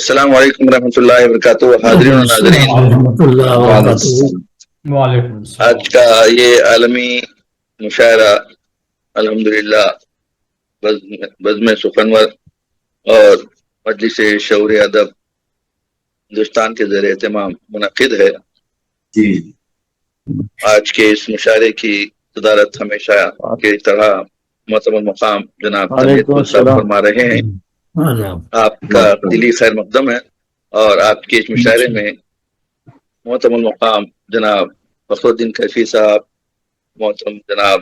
السلام علیکم ورحمۃ اللہ وبرکاتہ، حاضرین و ناظرین۔ ورحمۃ اللہ وبرکاتہ۔ وعلیکم السلام۔ آج کا یہ عالمی مشاعرہ الحمدللہ بزم سخنور اور مجلس شعور ادب ہندوستان کے زیر اہتمام منعقد ہے۔ جی آج کے اس مشاعرے کی صدارت ہمیشہ کی طرح محترم المقام جناب تنویر پور صاحب فرما رہے ہیں۔ آپ کا دلی خیر مقدم ہے، اور آپ کے اس مشاعرے میں محترم المقام جناب فخر الدین کیفی صاحب، محترم جناب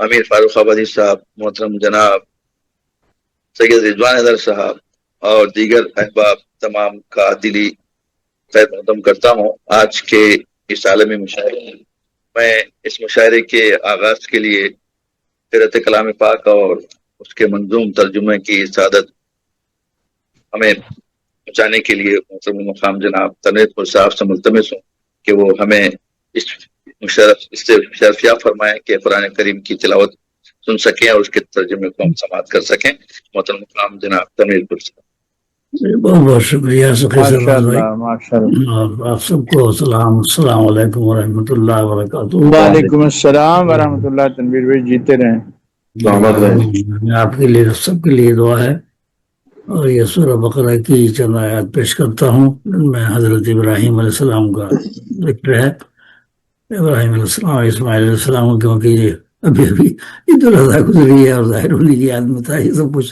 امیر فاروق آبادی صاحب، محترم جناب سید رضوان حیدر صاحب اور دیگر احباب تمام کا دلی خیر مقدم کرتا ہوں۔ آج کے اس عالمی مشاعرے میں اس مشاعرے کے آغاز کے لیے قرأت کلام پاک اور اس کے منظوم ترجمے کی سعادت ہمیں پہنچانے کے لیے محترم المقام جناب تنویر پور صاحب سے ملتمس ہوں کہ وہ ہمیں اس سے شرفیاب فرمائیں کہ قرآن کریم کی تلاوت سن سکیں اور اس کے ترجمے کو ہم سماعت کر سکیں۔ محترم المقام جناب تنویر پور صاحب۔ بہت بہت شکریہ سخی ماشاءاللہ۔ آپ سب کو السلام علیکم ورحمۃ اللہ وبرکاتہ۔ وعلیکم السلام ورحمۃ اللہ۔ تنویر بھائی جیتے رہیں۔ آپ کے لیے سب کے لیے دعا ہے، اور یہ سورہ بقرہ کی چند آیات پیش کرتا ہوں جن میں حضرت ابراہیم علیہ السلام کا ذکر ہے۔ ابراہیم علیہ السلام اور اسماعیل علیہ السلام، کیونکہ یہ ابھی عید الاضحیٰ گزری ہے اور ظاہر ہونے کی یاد میں تھا یہ سب کچھ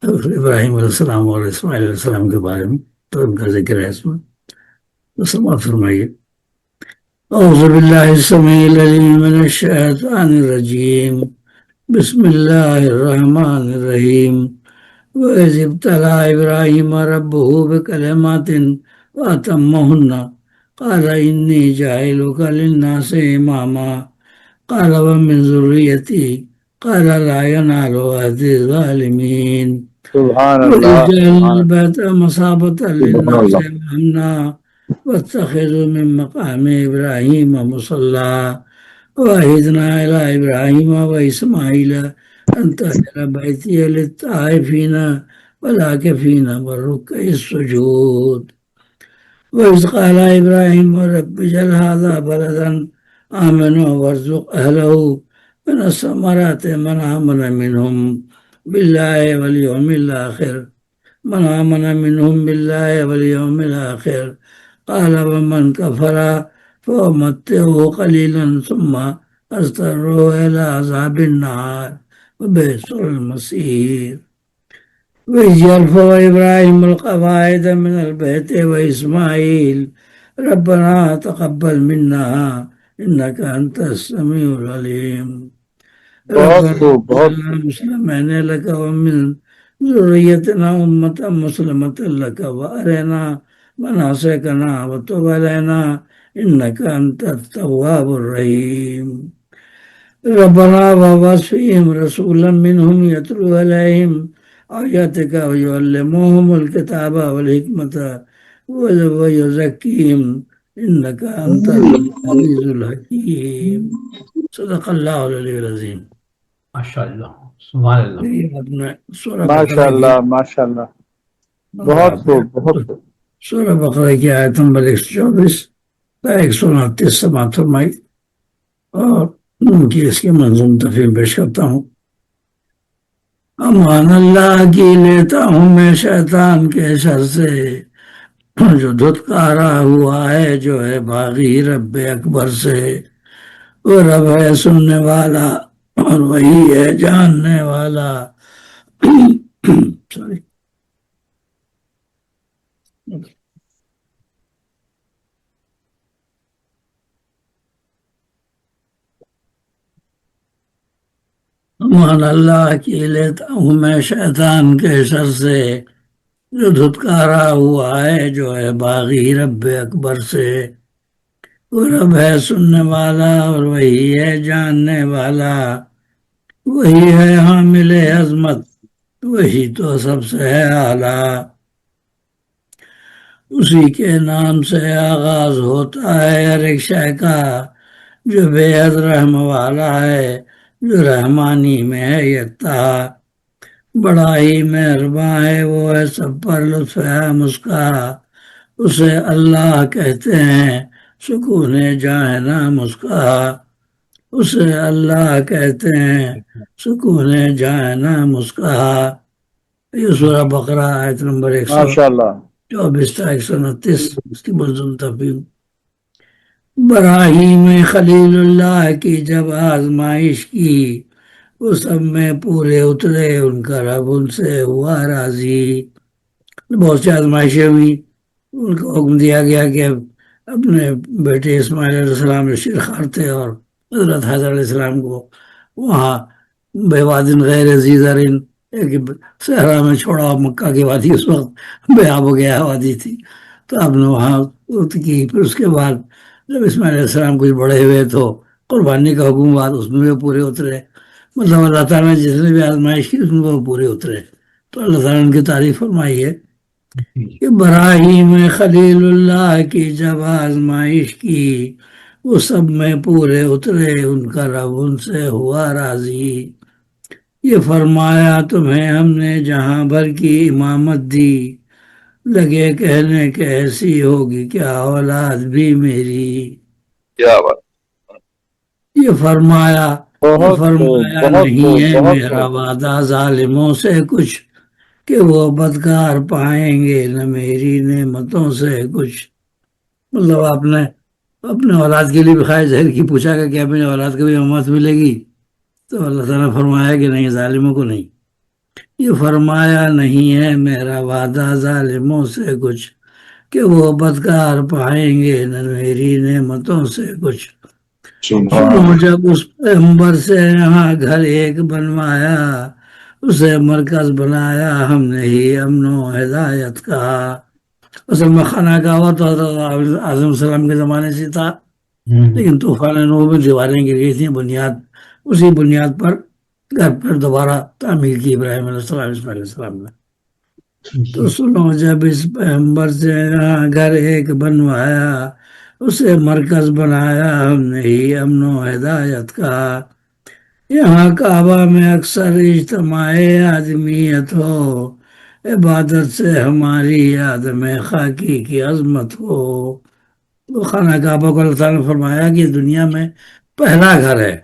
ابراہیم علیہ السلام اور اسماعیل علیہ السلام کے بارے میں، تو ان کا ذکر ہے اس میں، تو سماعت فرمائیے۔ اعوذ باللہ السمیع العلیم من الشیطان الرجیم، بسم اللہ الرحمن الرحیم۔ وَإِذِ ابْتَلَىٰ إِبْرَاهِيمَ رَبُّهُ بِكَلِمَاتٍ فَأَتَمَّهُنَّ قَالَ إِنِّي جَاعِلُكَ لِلنَّاسِ إِمَامًا قَالَ وَمِنْ ذُرِّيَّتِي قَالَ لَا يَنَالُ عَهْدِي الظَّالِمِينَ سبحان وَإِذْ اللہ۔ جَعَلْنَا الْبَيْتَ مَثَابَةً لِلنَّاسِ وَأَمْنًا وَاتَّخِذُوا مِن مَّقَامِ إِبْرَاهِيمَ مُصَلًّى وَعَهِدْنَا إِلَىٰ إِبْرَاهِيمَ وَإِسْمَاعِيلَ أَن طَهِّرَ بَيْتِيَ لِلطَّائِفِينَ وَالْعَاكِفِينَ وَالرُّكَّعِ السُّجُودِ وَإِذْ قَالَ إِبْرَاهِيمُ رَبِّ اجْعَلْ هَٰذَا بَلَدًا آمَنًا وَارْزُقْ أَهْلَهُ مِنَ الثَّمَرَاتِ مَنْ آمَنَ مِنْهُم بِاللَّهِ وَالْيَوْمِ الْآخِرِ قَالَ وَمَنْ كَفَرَ فَأُمَتِّعُهُ قَلِيلًا ثُمَّ أَضْطَرُّهُ إِلَىٰ عَذَابِ النَّارِ وَبِئْسَ الْمَصِيرُ وَإِذْ يَرْفَعُ إِبْرَاهِيمُ الْقَوَاعِدَ مِنَ الْبَيْتِ وَإِسْمَاعِيلُ رَبَّنَا تَقَبَّلْ مِنَّا إِنَّكَ أَنْتَ السَّمِيعُ الْعَلِيمُ بہت رَبَّنَا خوب، بہت اجْعَلْنَا خوب۔ مُسْلِمَيْنِ لَكَ وَمِنْ ذُرِّيَّتِنَا أُمَّةً مُّسْلِمَةً لَكَ وَأَرِنَا مَنَاسِكَنَا وَتُبْ عَلَيْنَا إِنَّكَ أَنْتَ التَّوَّابُ الرَّحِيمُ رَبَّنَا وَابْعَثْ فِيهِمْ رَسُولًا مِّنْهُمْ يَتْلُو عَلَيْهِمْ آيَاتِكَ وَيُعَلِّمُهُمُ الْكِتَابَ وَالْحِكْمَةَ وَيُزَكِّيهِمْ إِنَّكَ أَنْتَ الْعَزِيزُ الْحَكِيمُ صدق اللہ العلی العظیم۔ ماشاءاللہ، سبحان اللہ۔ یہ اپنے سورہ بقرہ کی ماشاءاللہ ماشاءاللہ، بہت خوب بہت خوب۔ سورہ بقرہ کی آیت نمبر 124 تا 129 سماعت فرمائی، اور ان کی اس کی منظوم تفہیم پیش کرتا ہوں۔ امان اللہ کی لیتا ہوں میں شیطان کے شر سے، جو دھتکارا ہوا ہے جو ہے باغی رب اکبر سے۔ وہ رب ہے سننے والا اور وہی ہے جاننے والا۔ سوری، امان اللہ کی لیتا ہوں میں شیطان کے شر سے، جو دھتکارا ہوا ہے جو ہے باغی رب اکبر سے۔ وہ رب ہے سننے والا اور وہی ہے جاننے والا، وہی ہے حامل عظمت، وہی تو سب سے ہے اعلیٰ۔ اسی کے نام سے آغاز ہوتا ہے ہر ایک شے کا، جو بے حد رحم والا ہے، جو رحمانی میں ہے یکتا۔ بڑا ہی مہرباں ہے، وہ ہے سب پر لطف ہے اس کا، اسے اللہ کہتے ہیں سکون جہاں نام اس کا، اسے اللہ کہتے ہیں سکون جہاں نام اس کا۔ یہ سورہ بقرہ آیت نمبر ماشاء اللہ 124 تا 129، اس کی مضمون تفہیم۔ براہیم خلیل اللہ کی جب آزمائش کی، وہ سب میں پورے اترے، ان کا رب ان سے ہوا راضی۔ بہت سی آزمائشیں ہوئی، ان کو حکم دیا گیا کہ اپنے بیٹے اسماعیل علیہ السلام جو شیرخوار تھے، اور حضرت حضر علیہ السلام کو وہاں بے وادن غیر ذی زرعن، ایک صحرا میں چھوڑا، مکہ کی وادی اس وقت بے آب و گیا وادی تھی، تو آپ نے وہاں کی۔ پھر اس کے بعد جب اسماعیل علیہ السلام کچھ بڑے ہوئے تو قربانی کا حکم ہوا، اس میں بھی پورے اترے۔ مطلب اللہ تعالیٰ نے جس نے بھی آزمائش کی اس میں وہ پورے اترے، تو اللہ تعالیٰ نے ان کی تعریف فرمائی ہے کہ براہیم خلیل اللہ کی جب آزمائش کی، وہ سب میں پورے اترے، ان کا رب ان سے ہوا راضی۔ یہ فرمایا تمہیں ہم نے جہاں بھر کی امامت دی، لگے کہنے کہ ایسی ہوگی کیا اولاد بھی میری۔ کیا بات، یہ فرمایا بہت فرمایا بہت نہیں ہے بہت میرا وعدہ ظالموں سے کچھ، کہ وہ بدکار پائیں گے نہ میری نعمتوں سے کچھ۔ مطلب آپ نے اپنے اولاد کے لیے بھی خواہش ظاہر کی، پوچھا کہ کیا اپنی اولاد کو بھی امت ملے گی، تو اللہ تعالیٰ نے فرمایا کہ نہیں، ظالموں کو نہیں۔ یہ فرمایا نہیں ہے میرا وعدہ ظالموں سے کچھ، کہ وہ بدکار پائیں گے نہ میری نعمتوں سے کچھ۔ سنو جب اس پیغمبر سے یہاں گھر ایک بنوایا، اسے مرکز بنایا ہم نے ہی امن و ہدایت کا۔ اصل میں خانہ کعبہ تو حضرت اعظم السلام کے زمانے سے تھا، لیکن طوفان نوح میں دیواریں گر گئی تھیں، بنیاد اسی بنیاد پر گھر پر دوبارہ تعمیر کی ابراہیم علیہ السلام اسماعیل علیہ السلام نے۔ تو سنو جب اس پیغمبر سے یہاں گھر ایک بنوایا، اسے مرکز بنایا ہم نے ہی امن و ہدایت کا۔ یہاں کعبہ میں اکثر اجتماع آدمیت ہو، عبادت سے ہماری یاد میں خاکی کی عظمت ہو۔ تو خانہ کعبہ کو اللہ تعالیٰ نے فرمایا کہ دنیا میں پہلا گھر ہے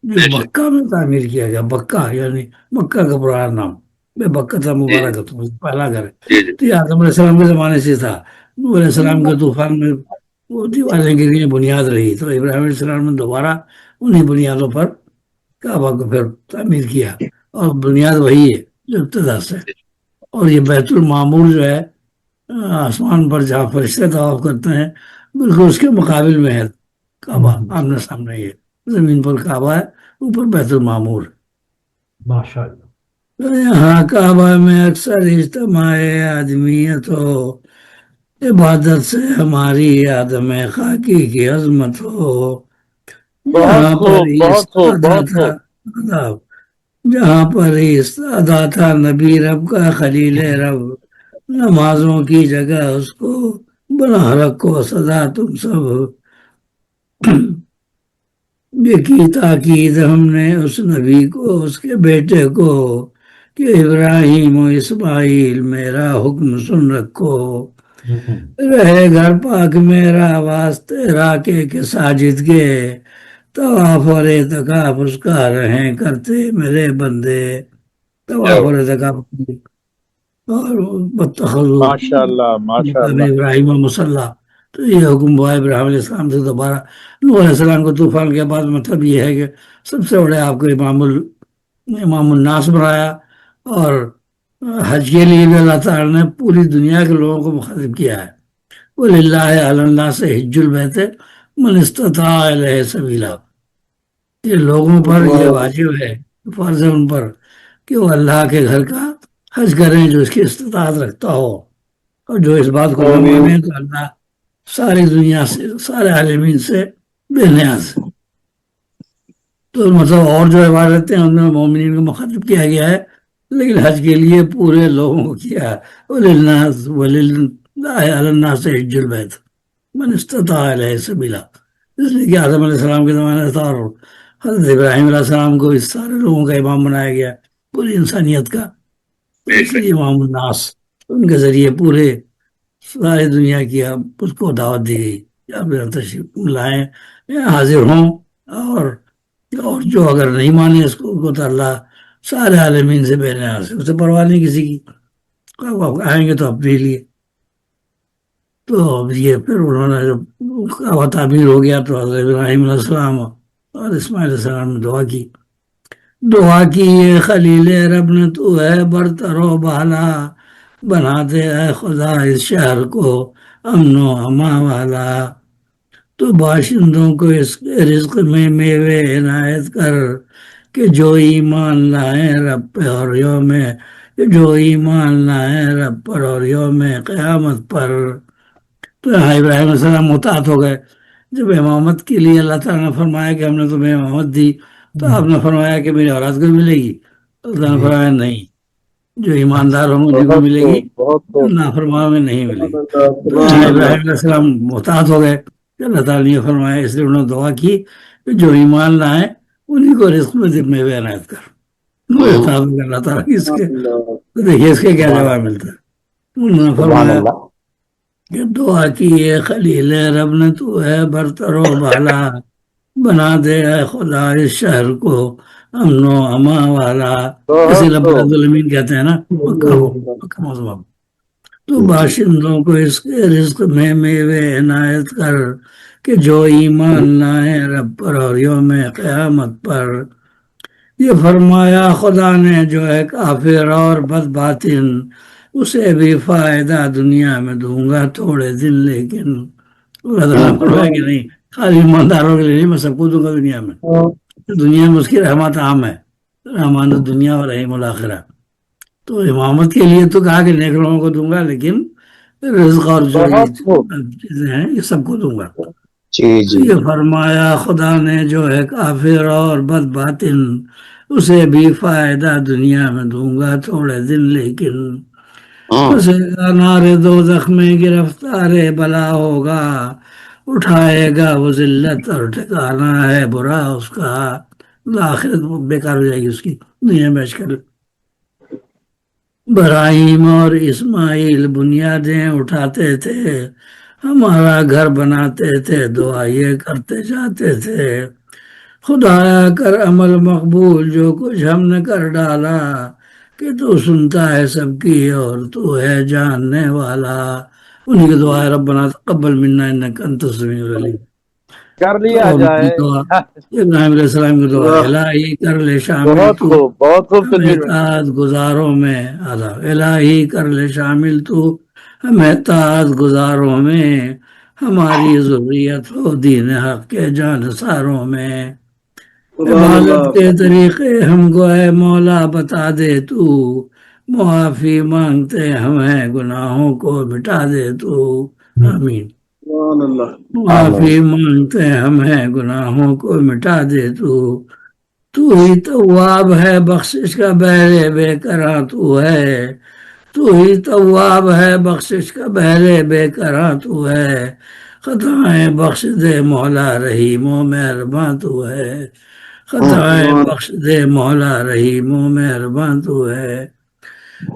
جو مکہ میں تعمیر کیا گیا۔ مکہ یعنی مکہ کا پرانا نام بے بکہ مبارک، پہلا گھر ہے۔ تو یہ آدم علیہ السلام کے زمانے سے تھا، نوح علیہ السلام کے طوفان میں وہ دیواریں گر گئی، بنیاد رہی، تو ابراہیم علیہ السلام نے دوبارہ انہی بنیادوں پر کعبہ کو پھر تعمیر کیا، اور بنیاد وہی ہے جو ابتدا سے۔ اور یہ بیت المعمور جو ہے آسمان پر جہاں فرشتے طواف کرتے ہیں، بالکل اس کے مقابل میں ہے کعبہ، آمنے سامنے ہی ہے، زمین پر کعبہ ہے، اوپر بیت المعمور۔ یہاں کعبہ میں اکثر اجتماع آدمیت ہو، عبادت سے ہماری یاد میں خاکی کی عظمت ہو۔ جہاں پر جہاں پر استادا تھا نبی رب کا خلیل رب، نمازوں کی جگہ اس کو بنا رکھو سدا تم سب۔ یہ کی تاکید ہم نے اس نبی کو، اس کے بیٹے کو، کہ ابراہیم و اسماعیل میرا حکم سن رکھو، رہے گھر پاک میرا واسطے راکے کے ساجد کے، طواف اور اعتکاف اس کا رہیں کرتے میرے بندے۔ طواف اور اعتکاف اور ماشاء اللہ ماشاء اللہ ابراہیم مصلی، تو یہ حکم ہوا ابراہیم علیہ السلام سے دوبارہ نوح علیہ السلام کو طوفان کے بعد۔ مطلب یہ ہے کہ سب سے بڑے آپ کو امام الناس بنایا، اور حج کے لیے بھی اللہ تعالیٰ نے پوری دنیا کے لوگوں کو مخاطب کیا ہے۔ وَلِلَّهِ عَلَى النَّاسِ حِجُّ الْبَيْتِ مَنِ اسْتَطَاعَ إِلَيْهِ سَبِيلًا۔ یہ لوگوں پر یہ واجب ہے، فرض ہے ان پر کہ وہ اللہ کے گھر کا حج کریں جو اس کی استطاعت رکھتا ہو، اور جو اس بات کو نہ مانے تو اللہ ساری دنیا سے، سارے عالمین سے بے نیاز ہے۔ تو مطلب اور جو عبادتیں ان میں مومنین کو مخاطب کیا گیا ہے، لیکن حج کے لیے پورے لوگوں کو کیا ہے۔ وَلِلَّهِ عَلَى النَّاسِ حِجُّ الْبَيْتِ مَنِ اسْتَطَاعَ إِلَيْهِ سَبِيلًا، اس لیے کہ آدم علیہ السلام کے زمانے تھا، اور حضرت ابراہیم علیہ السلام کو اس سارے لوگوں کا امام بنایا گیا، پوری انسانیت کا. اس لیے امام الناس ان کے ذریعے پورے ساری دنیا کی اب اس کو دعوت دی گئی کہ آپ تشریف لائیں, حاضر ہوں, اور جو اگر نہیں مانے اس کو تو اللہ سارے عالمین سے بے نیاز ہے, اسے پرواہ نہیں کسی کی. آپ آئیں گے تو اپنے لیے. تو یہ پھر انہوں نے جب تعبیر ہو گیا تو حضرت ابراہیم علیہ السلام اور اسماعیل علیہ السلام نے دعا کی یہ خلیل رب نے تو ہے برتر و بالا, بنا دے اے خدا اس شہر کو امن و اما والا. تو باشندوں کو اس رزق میں میوے عنایت کر کہ جو ایمان لائیں رب پہ اور یوم پر اور یوم قیامت پر. تو ابراہیم علیہ السلام مطاعت ہو گئے. جب امامت کے لیے اللہ تعالیٰ نے فرمایا کہ ہم نے تمہیں امامت دی تو آپ نے فرمایا کہ میری اولاد کو ملے گی. اللہ نے فرمایا نہیں, جو ایماندار ہوں مجھے کو ملے گی, نافرمانوں میں نہیں ملے گی. تو ابراہیم علیہ السلام مطاعت ہو گئے کہ اللہ تعالیٰ نے فرمایا, اس لیے انہوں نے دعا کی کہ جو ایمان لائیں انہیں کو رزق میں میوے عنایت کر. اللہ تعالیٰ اس کے دیکھیے اس کے کیا جواب ملتا ہے. انہوں نے فرمایا کہ دعا کی یہ خلیل رب نے تو ہے برتر و بالا, بنا دے اے خدا اس شہر کو امن و اما والا. اسے رب العالمین کہتے ہیں نا, مکہ معظمہ. تو باشندوں کو اس کے رزق میں میوے عنایت کر کہ جو ایمان لائیں رب پر اور یوم قیامت پر. یہ فرمایا خدا نے جو ہے کافر اور بد باطن اسے بھی فائدہ دنیا میں دوں گا تھوڑے دن, لیکن اللہ تعالیٰ نے فرمایا کہ نہیں, خالی ایمانداروں کے لیے نہیں, میں سب کو دوں گا دنیا میں. دنیا میں اس کی رحمت عام ہے, رحمان دنیا اور رحیم الآخرہ. تو امامت کے لیے تو کہا کہ نیک لوگوں کو دوں گا, لیکن رزق اور جو چیزیں ہیں یہ سب کو دوں گا. یہ فرمایا خدا نے جو ہے کافر اور بد باطن اسے بھی فائدہ دنیا میں دوں گا تھوڑے دن, لیکن اسے نارے دوزخ میں گرفتار بلا ہوگا, اٹھائے گا وہ ذلت اور ٹھکانا ہے برا اس کا. آخرت بیکار ہو جائے گی اس کی, دنیا میں اشکال. ابراہیم اور اسماعیل بنیادیں اٹھاتے تھے, ہمارا گھر بناتے تھے, دعا یہ کرتے جاتے تھے خدایا کر عمل مقبول جو کچھ ہم نے کر ڈالا, کہ تو سنتا ہے سب کی اور تو ہے جاننے والا. انہیں کی دعا ہے ربنا تقبل منا انک انت السمیع العلیم. کر لیا جائے ابراہیم علیہ السلام کی دعا, الہی کر لے شامل تو ہمیں اطاعت گزاروں میں, الہی کر لے شامل تو ہمیں اطاعت گزاروں میں, ہماری ضروریت ہو دین حق کے جانساروں میں. عبادت کے طریقے ہم کو اے مولا بتا دے تو, معافی مانگتے ہمیں گناہوں کو مٹا دے تو. آمین. معافی مانگتے ہمیں گناہوں کو مٹا دے تو ہی تواب ہے بخشش کا بہرے بے کراں تو ہے, تو ہی تواب ہے بخشش کا بہرے بے کراں تو ہے, خطائیں بخش دے مولا رحیم و مہرباں تو ہے, خطائیں بخش دے مولا رحیم و مہرباں تو ہے.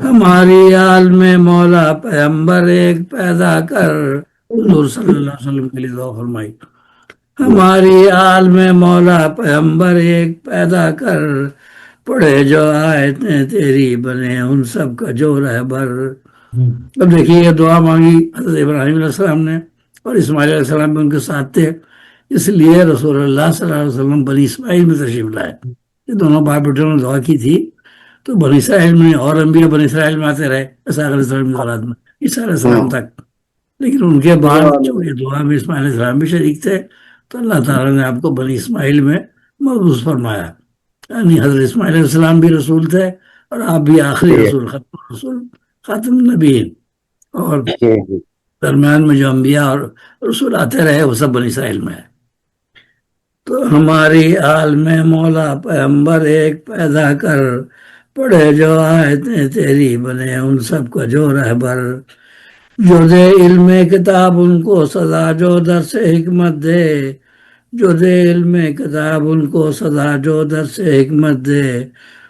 ہماری آل میں مولا پیغمبر ایک پیدا کر, حضور صلی اللہ علیہ وسلم کے لیے دعا فرمائی. ہماری آل میں مولا پیغمبر ایک پیدا کر, پڑھے جو آیتیں تیری بنے ان سب کا جو رہبر. اب دیکھیے یہ دعا مانگی حضرت ابراہیم علیہ السلام نے, اور اسماعیل علیہ السلام بھی ان کے ساتھ تھے, اس لیے رسول اللہ صلی اللہ علیہ وسلم بنی اسماعیل میں تشریف لائے. یہ دونوں باپ بیٹوں نے دعا کی تھی, تو بنی اسرائیل میں اور انبیاء بنی اسرائیل میں آتے رہے, اسحاق علیہ السلام کی اولاد میں عیسیٰ علیہ السلام تک. لیکن ان کے بعد چونکہ دعا میں اسماعیل علیہ السلام بھی شریک تھے, تو اللہ تعالیٰ نے آپ کو بنی اسماعیل میں مبعوث فرمایا. یعنی حضرت اسماعیل علیہ السلام بھی رسول تھے, اور آپ بھی آخری رسول, خاتم النبیین, اور درمیان میں جو انبیاء اور رسول آتے رہے وہ سب بنی اسرائیل میں ہے. تو ہماری آل میں مولا پیغمبر ایک پیدا کر, پڑھے جو آیتیں تیری بنے ان سب کا جو رہبر. جو دے علم کتاب ان کو سزا جو در سے حکمت دے, جو دے علم کتاب ان کو سزا جو در سے حکمت دے,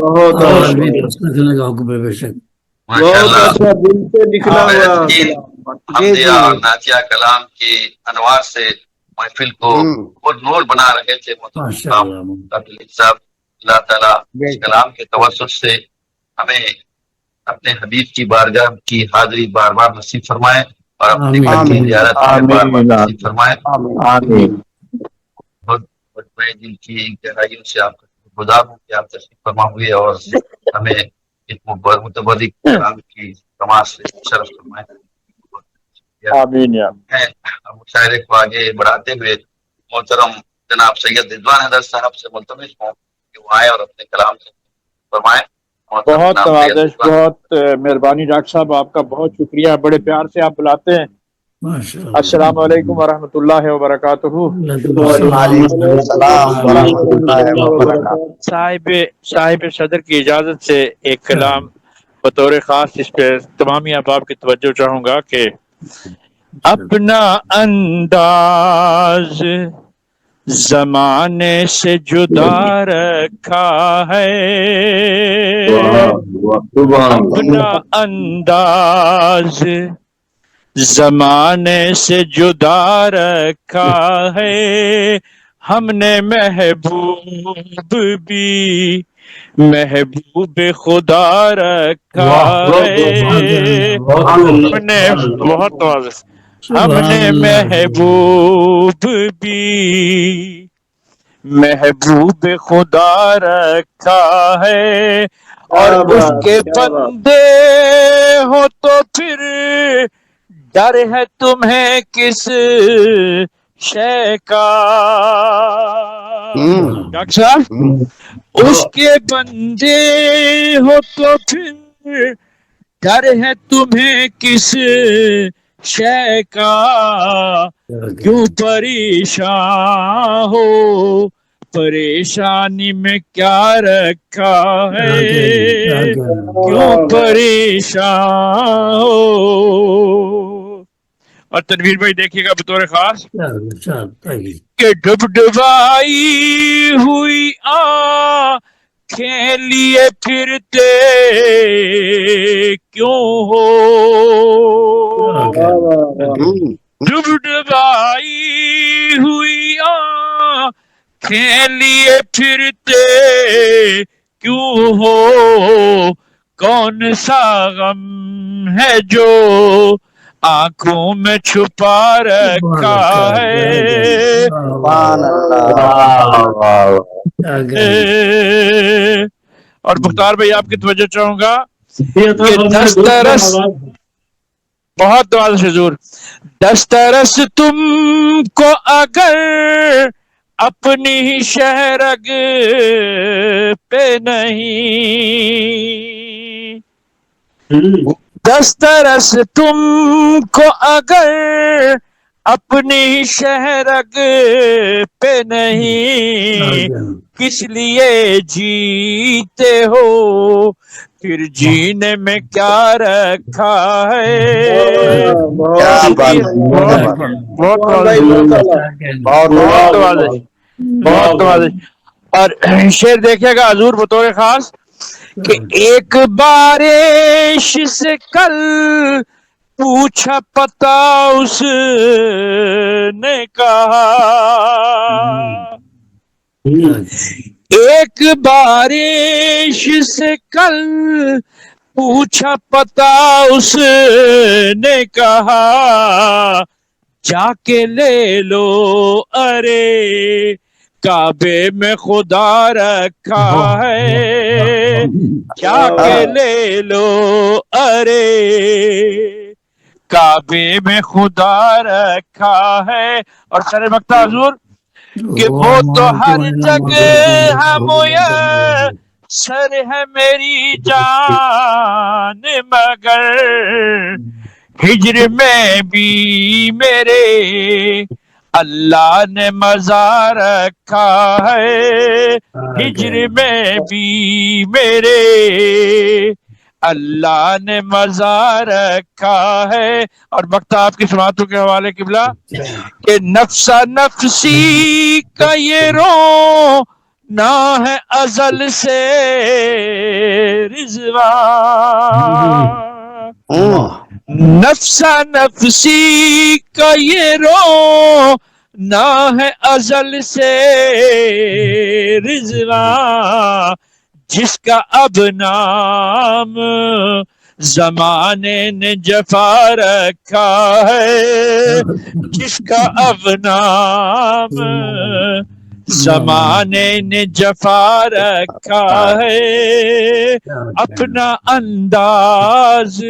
بہت آج بھی درست لکھنے کا حکم ہے بے شک. بہت اچھا دل سے نکلا ہوا. حمدیہ اور نعتیہ کلام کی انوار سے محفل کو خود نور بنا رہے تھے ماشاء محترم اللہ. عبدالعزیز صاحب. اللہ تعالیٰ اس کلام کے توسط سے ہمیں اپنے حبیب کی بارگاہ کی حاضری بار بار نصیب فرمائے اور اپنی گھر کی زیارت بار بار نصیب فرمائے. آمین. بہت میں دل کی گہرائیوں سے آپ کا گزار ہوں کہ آپ تشریف فرما ہوئے اور ہمیں اس متبرک کلام کی سماج سے شرف فرمائے. آمین. مشاعرے کو آگے بڑھاتے ہوئے محترم جناب سید رضوان حیدر صاحب سے ملتمس ہوں کہ وہ آئے اور اپنے کلام سے فرمائیں. بہت نوازش، بہت مہربانی ڈاکٹر صاحب، آپ کا بہت شکریہ. بڑے پیار سے آپ بلاتے ہیں. السلام علیکم ورحمۃ اللہ وبرکاتہ. وعلیکم السلام ورحمۃ اللہ وبرکاتہ. صاحب صدر کی اجازت سے ایک کلام بطور خاص اس پہ تمامی احباب کی توجہ چاہوں گا کہ اپنا انداز زمانے سے جدا رکھا ہے، اپنا انداز زمانے سے جدا رکھا ہے. ہم نے محبوب بھی محبوب خدا رکھا ہے. ہم نے بہت واضح، ہم نے محبوب بھی محبوب خدا رکھا ہے، اور اس کے بندے ہو تو پھر ڈر ہے تمہیں کس شے کا. ڈاکٹر صاحب، اس کے بندے ہو تو پھر ڈر ہے تمہیں کس شے کا. کیوں پریشان ہو، پریشانی میں کیا رکھا ہے. کیوں پریشان ہو. اور تنویر بھائی دیکھیے گا بطور خاص کہ ڈبڈبائی ہوئی آنکھیں لیے پھرتے کیوں ہو. ڈبڈبائی ہوئی آنکھیں لیے پھرتے کیوں ہو. کون سا غم ہے جو آنکھوں میں چھپا رکھا ہے. اور مختار بھائی آپ کی توجہ چاہوں گا کہ دسترس، بہت دعا حضور، دسترس تم کو اگر اپنی شہرگ پہ نہیں، دسترس تم کو اگر اپنی شہرگ پہ نہیں، کس لیے جیتے ہو پھر جینے میں کیا رکھا ہے. بہت نوازش. اور شعر دیکھے گا حضور بطور خاص کہ ایک بارش سے کل پوچھا پتا اس نے کہا، ایک بارش سے کل پوچھا پتا اس نے کہا، جا کے لے لو ارے کعبے میں خدا رکھا ہے. جا کے لے لو ارے کعبے میں خدا رکھا ہے. اور سر مکتا حضور کہ وہ تو ہر جگہ میسر ہے میری جان، مگر ہجر میں بھی میرے اللہ نے مزہ رکھا ہے. ہجر میں بھی میرے اللہ نے مزہ رکھا ہے. اور وقت آپ کی سماعتوں کے حوالے قبلہ کہ نفسا نفسی کا یہ رو نہ ہے ازل سے رضوان، نفسا نفسی کا یہ رو نہ ہے ازل سے رضوان، جس کا اب نام زمانے نے جفا رکھا ہے، جس کا اب نام زمانے نے جفا رکھا ہے، اپنا انداز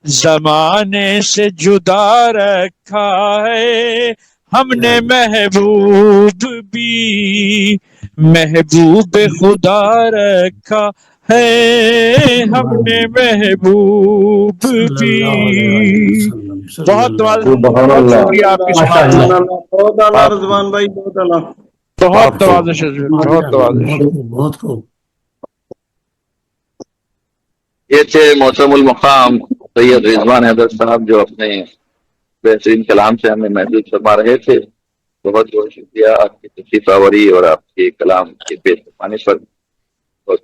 زمانے سے جدا رکھا ہے، ہم نے محبوب بھی محبوب خدا رکھا ہے، ہم نے محبوب بھی بہت بہت شکریہ آپ کی سماعت کا۔ بہت اعلیٰ رضوان بھائی، بہت اعلیٰ۔ بہت نوازش ہے، بہت نوازش۔ بہت خوب۔ یہ تھے محترم المقام سید رضوان حیدر صاحب، جو اپنے بہترین کلام سے ہمیں محدود فرما رہے تھے۔ بہت بہت شکریہ آپ کی تشریف آوری اور آپ کے کلام کے پیش پانے پر بہت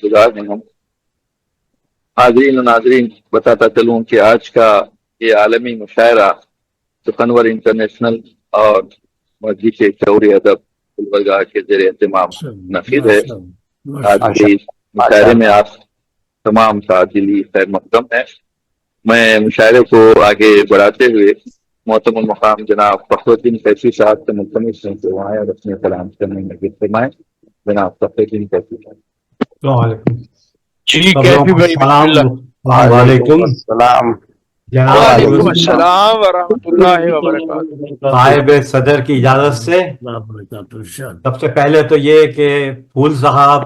گزار ہیں ہم۔ حاضرین و ناظرین، بتاتا چلوں کہ آج کا یہ عالمی مشاعرہ سخنور انٹرنیشنل اور مجلس شعوری ادب گلبرگہ کے زیر اہتمام نفید ہے۔ آج کے اس مشاعرے میں آپ تمام کا دلی خیر مقدم ہے۔ میں مشاعرے کو آگے بڑھاتے ہوئے محترم المقام جناب فخر الدین کیفی صاحب سے ملتمس ہیں کہ وہ آئیں اور اپنے کلام کرنے میں گفت فرمائیں۔ جناب فخر الدین کیفی صاحب۔ السلام علیکم جی کیفی بھائی، وعلیکم السلام جناب، وعلیکم السلام ورحمۃ اللہ وبرکاتہ۔ صاحب صدر کی اجازت سے سب سے پہلے تو یہ کہ پھول صاحب،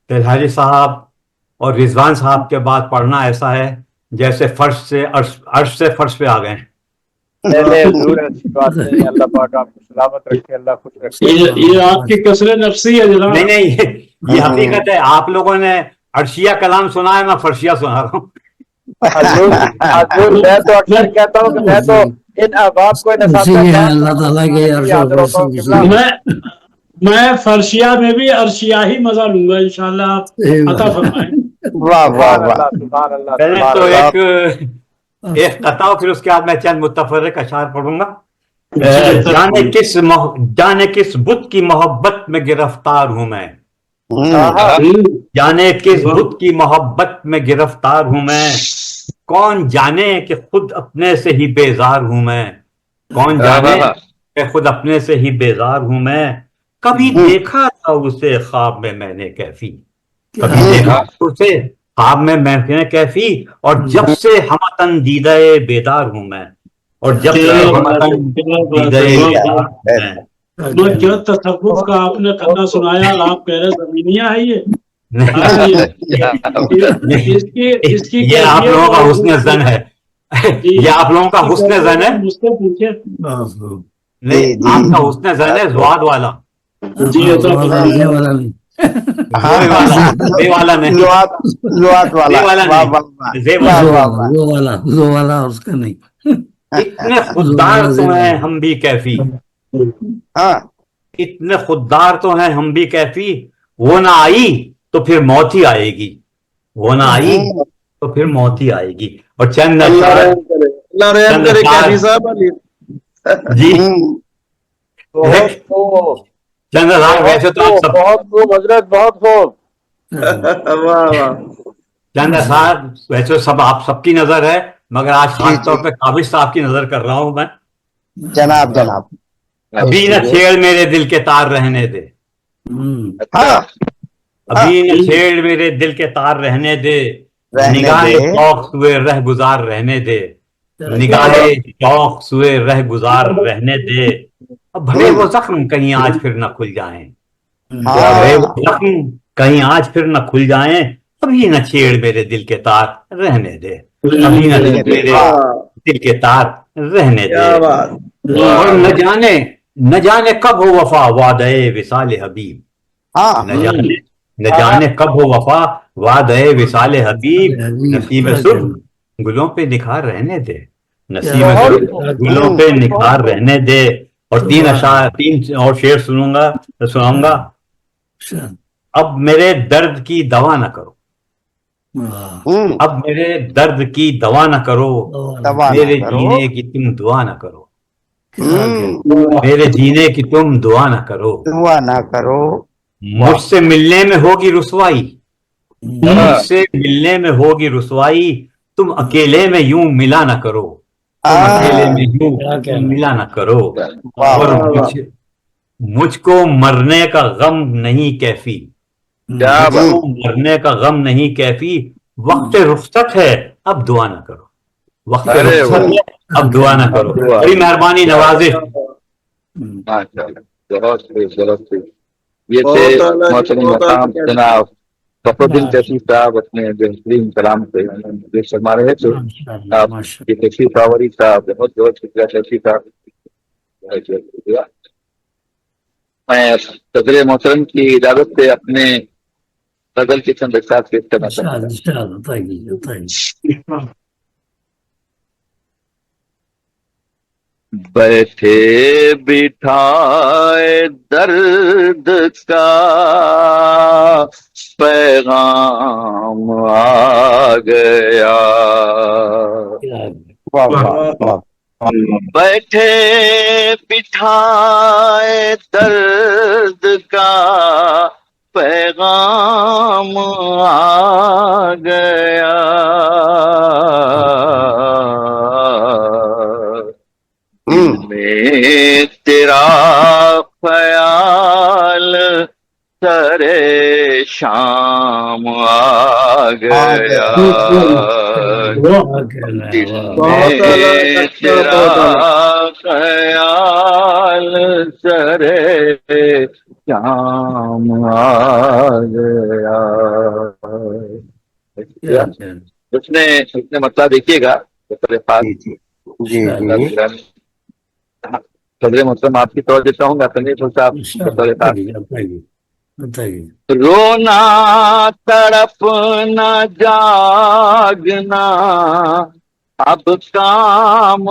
تلہاری صاحب اور رضوان صاحب کے بعد پڑھنا ایسا ہے جیسے فرش سے عرش سے فرش پہ آ گئے۔ اللہ پاک آپ کو سلامت رکھے، اللہ خوش رکھے۔ یہ آپ کی کثر نفسی ہے جناب۔ نہیں یہ حقیقت ہے، آپ لوگوں نے عرشیہ کلام سنا ہے، میں فرشیہ سنا رہا ہوں۔ میں تو اکثر کہتا ہوں کہ میں تو ان احباب کو اللہ تعالیٰ کے میں فرشیہ میں بھی عرشیہ ہی مزہ لوں گا انشاءاللہ، آپ عطا فرمائیں۔ واہ واہ واہ، سبحان اللہ۔ پہلے تو ایک قطع، پھر اس کے بعد میں چند متفرق اشعار پڑھوں گا۔ جانے کس بت کی محبت میں گرفتار ہوں میں، جانے کس بت کی محبت میں گرفتار ہوں میں، کون جانے کہ خود اپنے سے ہی بیزار ہوں میں، کون جانے کہ خود اپنے سے ہی بیزار ہوں میں، کبھی دیکھا تھا اسے خواب میں میں نے کیفی، کبھی دیکھا اسے خواب میں نے کیفی، اور جب سے ہمتن دیدہ بیدار ہوں میں، اور جب سے ہمتن دیدہ بیدار ہوں میں۔ کیا تصوف کا آپ نے قطع سنایا، آپ کہہ رہے زمینیاں ہے یہ؟ یہ آپ لوگوں کا حسن زن ہے، یہ آپ لوگوں کا حسن زن ہے، مجھ سے پوچھے۔ نہیں آپ کا حسن زن ہے زواد والا، جی اس کا نہیں۔ اتنے خوددار تو ہیں ہم بھی کیفی، اتنے خوددار تو ہیں ہم بھی کیفی، وہ نہ آئی تو پھر موت ہی آئے گی، وہ نہ آئی تو پھر موت ہی آئے گی۔ اور چند جی چند ویسے تو بہت خوب حضرت، بہت خوب۔ چند صاحب ویسے سب آپ سب کی نظر ہے، مگر آج خاص طور پہ قابض صاحب کی نظر کر رہا ہوں میں۔ جناب ابھی نہ چھیڑ میرے دل کے تار رہنے دے، ابھی نہ چھیڑ میرے دل کے تار رہنے دے، نگاہ شوق سوئے رہ گزار رہنے دے، نگاہ شوق سوئے رہ گزار رہنے دے، اب بھلے وہ زخم کہیں آج پھر نہ کھل جائیں، بھلے وہ زخم کہیں آج پھر نہ کھل جائیں، ابھی نہ چھیڑ میرے دل کے تار رہنے دے، ابھی نہ میرے دل کے تار رہنے دے، اور نہ جانے کب ہو وفا وعدہ وصال حبیب، نہ جانے کب ہو وفا وعدہ وصال حبیب، نصیب سرخ گلوں پہ نکھار رہنے دے، نصیب سرخ گلوں پہ نکھار رہنے دے، اور تین اور شعر سناؤں گا. اب میرے درد کی دوا نہ کرو, اب میرے درد کی دوا نہ کرو, میرے جینے کی تم دعا نہ کرو, میرے جینے کی تم دعا نہ کرو, مجھ سے ملنے میں ہوگی رسوائی, مجھ سے ملنے میں ہوگی رسوائی, تم اکیلے میں یوں ملا نہ کرو, تم اکیلے میں یوں ملا نہ کرو. اور مجھ کو مرنے کا غم نہیں کیفی, مجھ کو مرنے کا غم نہیں کیفی, وقت رخصت ہے اب دعا نہ کرو, وقت رخصت ہے اب دعا نہ کرو. بڑی مہربانی, نوازش. یہ تھے محترم مقام جناب فخرالدین تیسی صاحب اپنے بہترین کلام سے فرما رہے تھے. آپ کی تشریف آوری کا بہت بہت شکریہ تیسی صاحب. میں صدر محترم کی اجازت سے اپنے غزل کی چند اقساط پیش کرنا چاہتا ہوں. بیٹھے بٹھائے درد کا پیغام آ گیا, بیٹھے بٹھائے درد کا پیغام آ گیا, میں تیرا خیال سرے شام آ گیا, میں تیرا خیال سرے شام آ گیا. اس نے مسئلہ دیکھیے گا صدر محترم آپ کی توجہ چاہوں گا. رونا تڑپنا جاگنا اب کام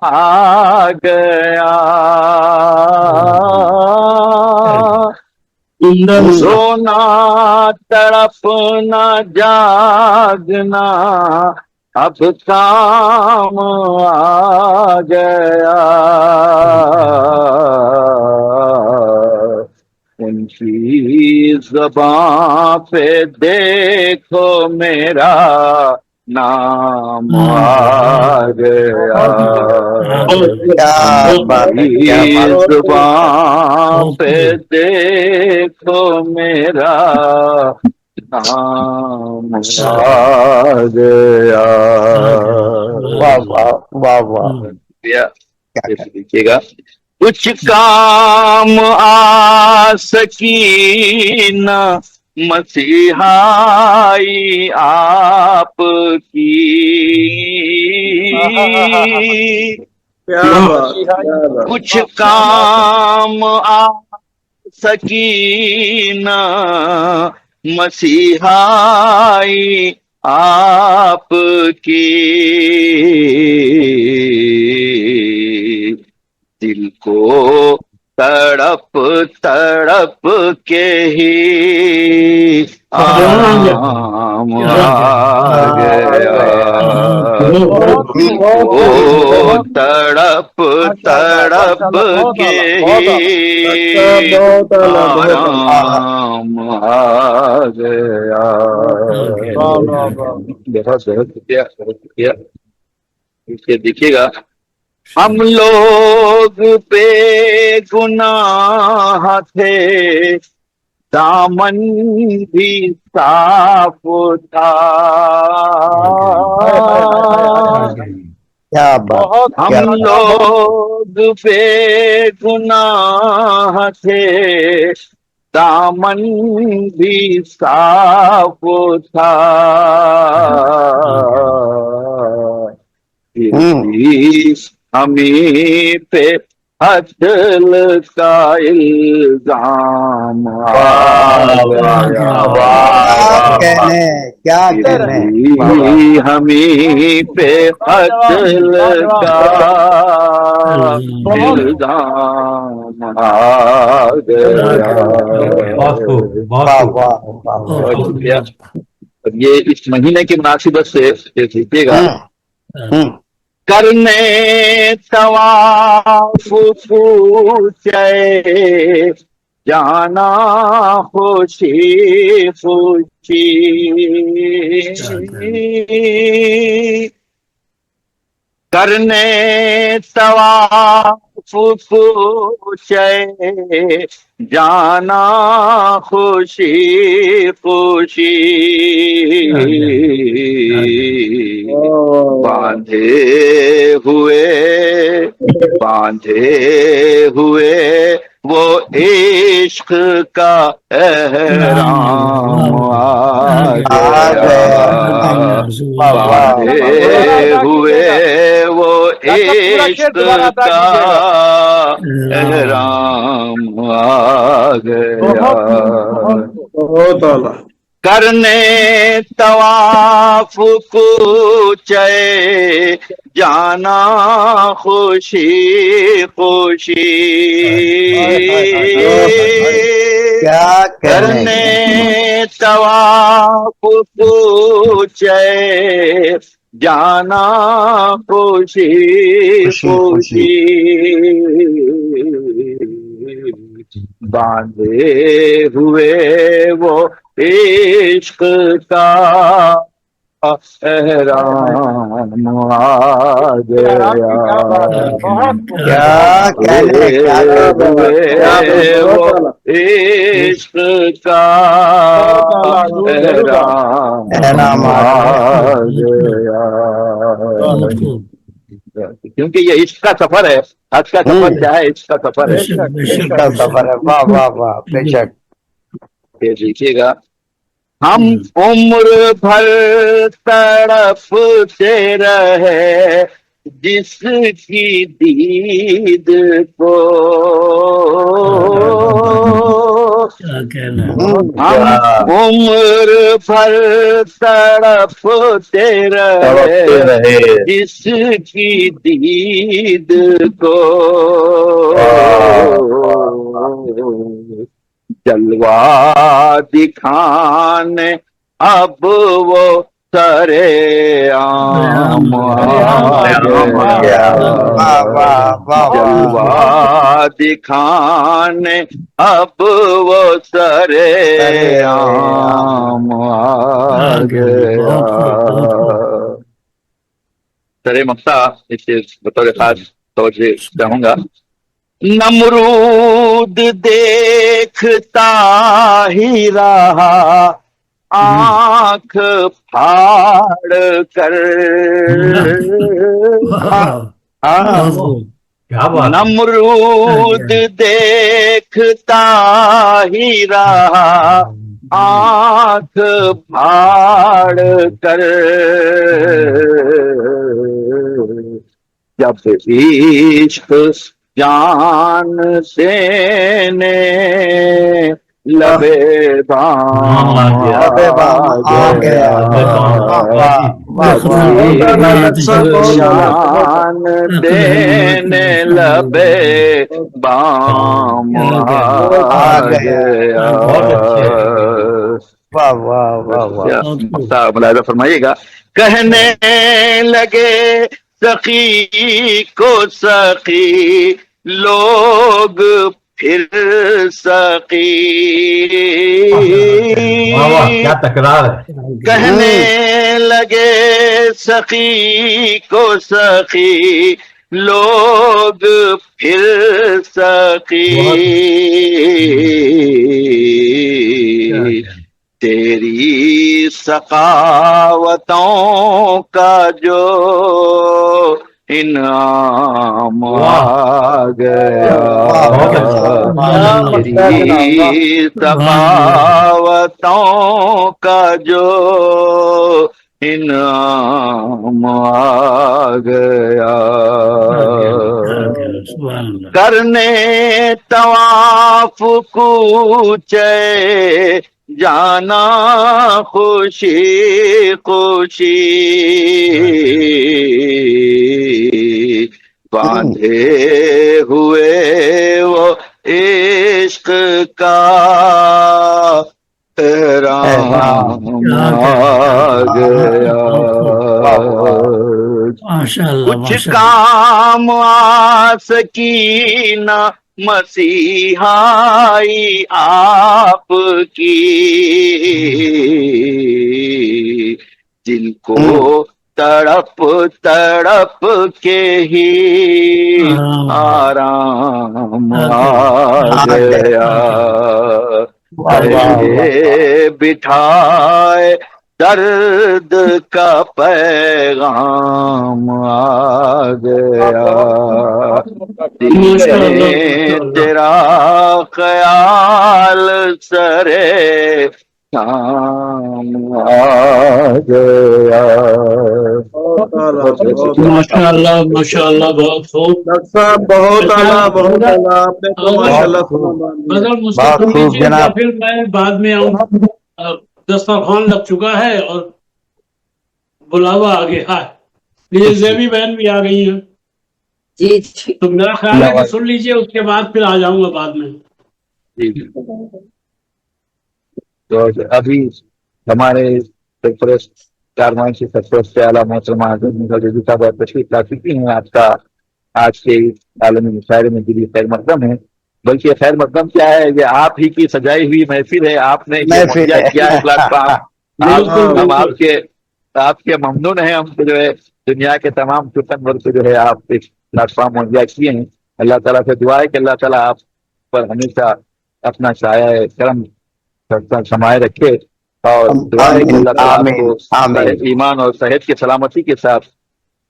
آ گیا, رونا تڑپنا جاگنا اب کام آ گیا, ان کی زبان پہ دیکھو میرا نام آ گیا, زبان پہ دیکھو میرا نام آ گیا. دیکھیے گا, کچھ کام آ سکی نہ مسیحائی آپ کی, کچھ کام آ سکی نہ مسیحائی آپ کی, دل کو تڑپ تڑپ کے ہی آرام آ گیا, وہ تڑپ تڑپ کے ہی آرام آ گیا. بہت شکریہ. دیکھیے گا, ہم لوگ بے گناہ تھے, دامن بھی صاف تھا, ہم لوگ بے گناہ تھے, دامن بھی صاف تھا, ہمیں پہ عدل کا الزام آ گیا، کیا کہنے ہمیں پہ عدل کا الزام آ گیا۔ بہت خوب، بہت واہ خوب۔ واہ واہ بہت شکریہ۔ اور یہ اس مہینے کی مناسبت سے دیکھیے گا، کرنے طواف پوچھے جانا خوشی خوشی، کرنے طواف پوچھے جانا خوشی خوشی، باندھے ہوئے وہ عشق کا احرام آ گیا، باندھے ہوئے وہ عشق کا احرام آ گیا، بہت اعلیٰ۔ کرنے طواف کوچے جانا خوشی خوشی، کیا کرنے طواف کوچے جانا خوشی خوشی، باندھے ہوئے وہ عشق کا احرام آ گیا، کیا کہنے وہ عشق کا احرام آ گیا، کیونکہ یہ عشق کا سفر ہے۔ حج کا سفر کیا ہے؟ عشق کا سفر ہے، عشق کا سفر ہے۔ واہ واہ واہ، بے شک۔ پھر دیکھیے گا، ہم عمر بھر تڑپتے رہے جس کی دید کو، ہم عمر بھر تڑپتے رہے جس کی دید کو، جلوہ دکھانے اب وہ سرے عام آ گیا، جلوہ دکھانے اب وہ سرے عام آ گیا۔ سرے مقطع اس سے بطور خاص توجہ چاہوں گا، نمرود دیکھتا ہی رہا آنکھ پھاڑ کر، نمرود دیکھتا ہی رہا آنکھ پھاڑ کر، جب عشق جان دینے لبے بام آ گیا، جان دینے لبے بام آ گیا۔ ملاحظہ فرمائیے گا، کہنے لگے سخی کو سخی لوگ پھر سخی، کیا تکرار ہے، کہنے لگے سخی کو سخی لوگ پھر سخی، تیری سخاوتوں کا جو انعام آ گیا، تیری سخاوتوں کا جو انعام آ گیا۔ کرنے طواف کوچے جانا خوشی خوشی باندھے ہوئے وہ عشق کا احرام آ گیا کچھ کام آ سکینہ مسیحائی آپ کی جن کو تڑپ تڑپ کے ہی آرام آ گیا بٹھائے درد کا پیغام آ گیا تیرا خیال سرے شام آ گیا. ماشاء اللہ بہت خوب ڈاکٹر صاحب بہت اعلیٰ بہت اعلیٰ آپ نے تو ماشاءاللہ پھر میں بعد میں آؤں. دسترخوان لگ چکا ہے اور بلاوا آ گیا ہے. یہ زیبی بہن بھی آ گئی ہیں جی تو میرا خیال ہے کہ سن لیجئے اس کے بعد پھر آ جاؤں گا بعد میں. تو ابھی ہمارے کاروائی سے سب سے اعلیٰ محترمہ صاحب تشریف لا چکی ہیں. آج کے عالمی مشاعرے میں دلی خیر مقدم ہے. بلکہ خیر مقدم کیا ہے، یہ آپ ہی کی سجائی ہوئی محفل ہے. آپ نے کیا ہے پلیٹ فارم. ہم آپ کے ممنون ہیں. ہم کو جو ہے دنیا کے تمام شکن ورک جو ہے آپ ایک پلیٹ فارم مہیا کیے ہیں. اللہ تعالیٰ سے دعا ہے کہ اللہ تعالیٰ آپ پر ہمیشہ اپنا سایہ کرم سمائے رکھے، اور دعا ہے کہ اللہ تعالیٰ آپ کو ایمان اور صحت کی سلامتی کے ساتھ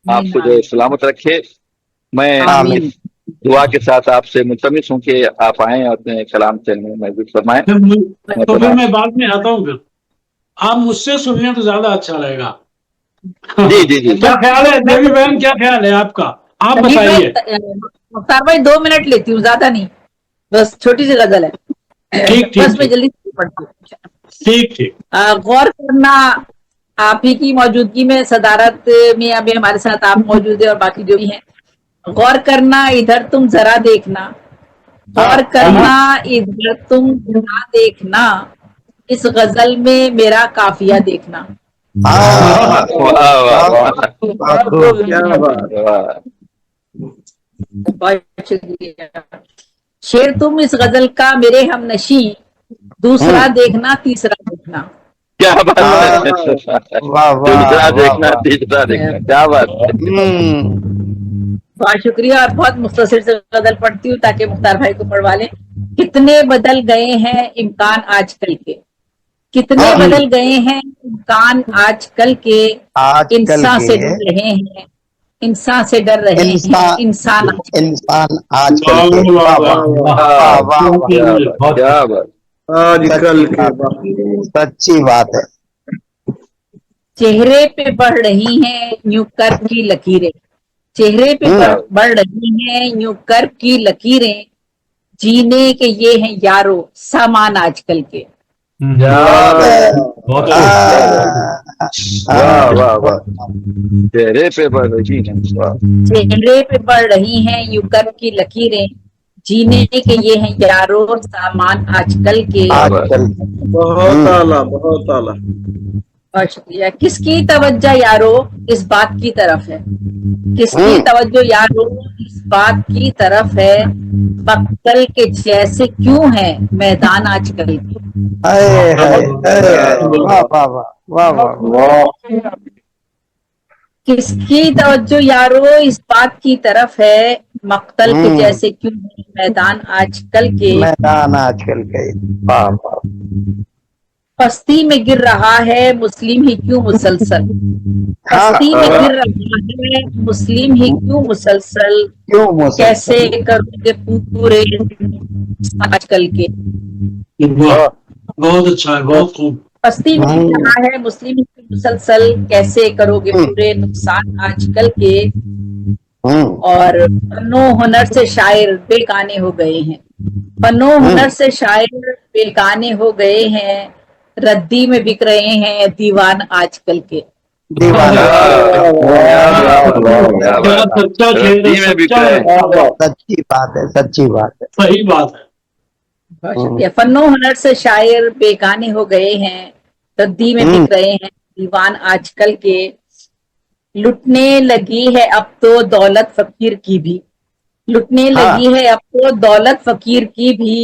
آپ کو جو سلامت رکھے. میں دعا کے ساتھ آپ سے ملتمس ہوں کہ آپ آئیں اور اپنے کلام سے محفوظ فرمائیں. تو پھر میں بعد میں آتا ہوں. پھر آپ مجھ سے سنیں تو زیادہ اچھا رہے گا. جی جی جی کیا خیال ہے دیوی بہن، کیا خیال ہے آپ کا؟ آپ بتائیے. مختار بھائی 2 منٹ لیتی ہوں، زیادہ نہیں، بس چھوٹی سی غزل ہے. ٹھیک بس میں جلدی پڑھتی ہوں. ٹھیک. غور کرنا، آپ ہی کی موجودگی میں صدارت میں ابھی ہمارے ساتھ آپ موجود ہیں اور باقی جو بھی ہیں. غور کرنا ادھر تم ذرا دیکھنا، غور کرنا ادھر تم ذرا دیکھنا، اس غزل میں میرا قافیہ دیکھنا. بہت شکریہ. شعر تم اس غزل کا میرے ہم نشیں، دوسرا دیکھنا تیسرا دیکھنا. کیا بات ہے، دوسرا دیکھنا تیسرا دیکھنا، کیا بات ہے. بہت شکریہ. اور بہت مختصر سے غزل پڑھتی ہوں تاکہ مختار بھائی کو پڑھوا لیں. کتنے بدل گئے ہیں امکان آج کل کے، کتنے بدل گئے ہیں امکان آج کل کے. انسان سے ڈر رہے ہیں، انسان سے ڈر رہے ہیں انسان آج کل کے. آج کل کے سچی بات ہے. چہرے پہ بڑھ رہی ہیں یوں کرب کی لکیریں، چہرے پہ بڑھ رہی ہیں یوں کرب کی لکیریں، جینے کے یہ ہیں یارو سامان آج کل کے. چہرے پہ بڑھ رہی ہیں، چہرے پہ بڑھ رہی ہیں یوں کرب کی لکیریں، جینے کے یہ ہیں یارو سامان آج کل کے. بہت اعلیٰ بہت اعلیٰ. بہت شکریہ. کس کی توجہ یارو اس بات کی طرف ہے، کس کی توجہ یارو اس بات کی طرف ہے، مقتل کے جیسے کیوں ہے میدان آج کل کے. کس کی توجہ یارو اس بات کی طرف ہے، مقتل کے جیسے کیوں ہے میدان آج کل کے. پستی میں گر رہا ہے مسلم ہی کیوں مسلسل، پستی میں گر رہا ہے مسلم ہی کیوں مسلسل، کیسے کرو گے پورے آج کل کے. بہت اچھا ہے، بہت خوب. پستی میں گر رہا ہے مسلم ہی کیوں مسلسل، کیسے کرو گے پورے نقصان آج کل کے. اور فن و ہنر سے شاعر بے گانے ہو گئے ہیں، فن و ہنر سے شاعر بے گانے ہو گئے ہیں، ردی میں بک رہے ہیں دیوان آج کل کے۔ دیوان سچی بات ہے، سچی بات ہے، صحیح بات ہے۔ بہت شکریہ۔ فن و ہنر سے شاعر بے گانے ہو گئے ہیں، ردی میں بک رہے ہیں دیوان آج کل کے، لٹنے لگی ہے اب تو دولت فقیر کی بھی، لٹنے لگی ہے اب تو دولت فقیر کی بھی،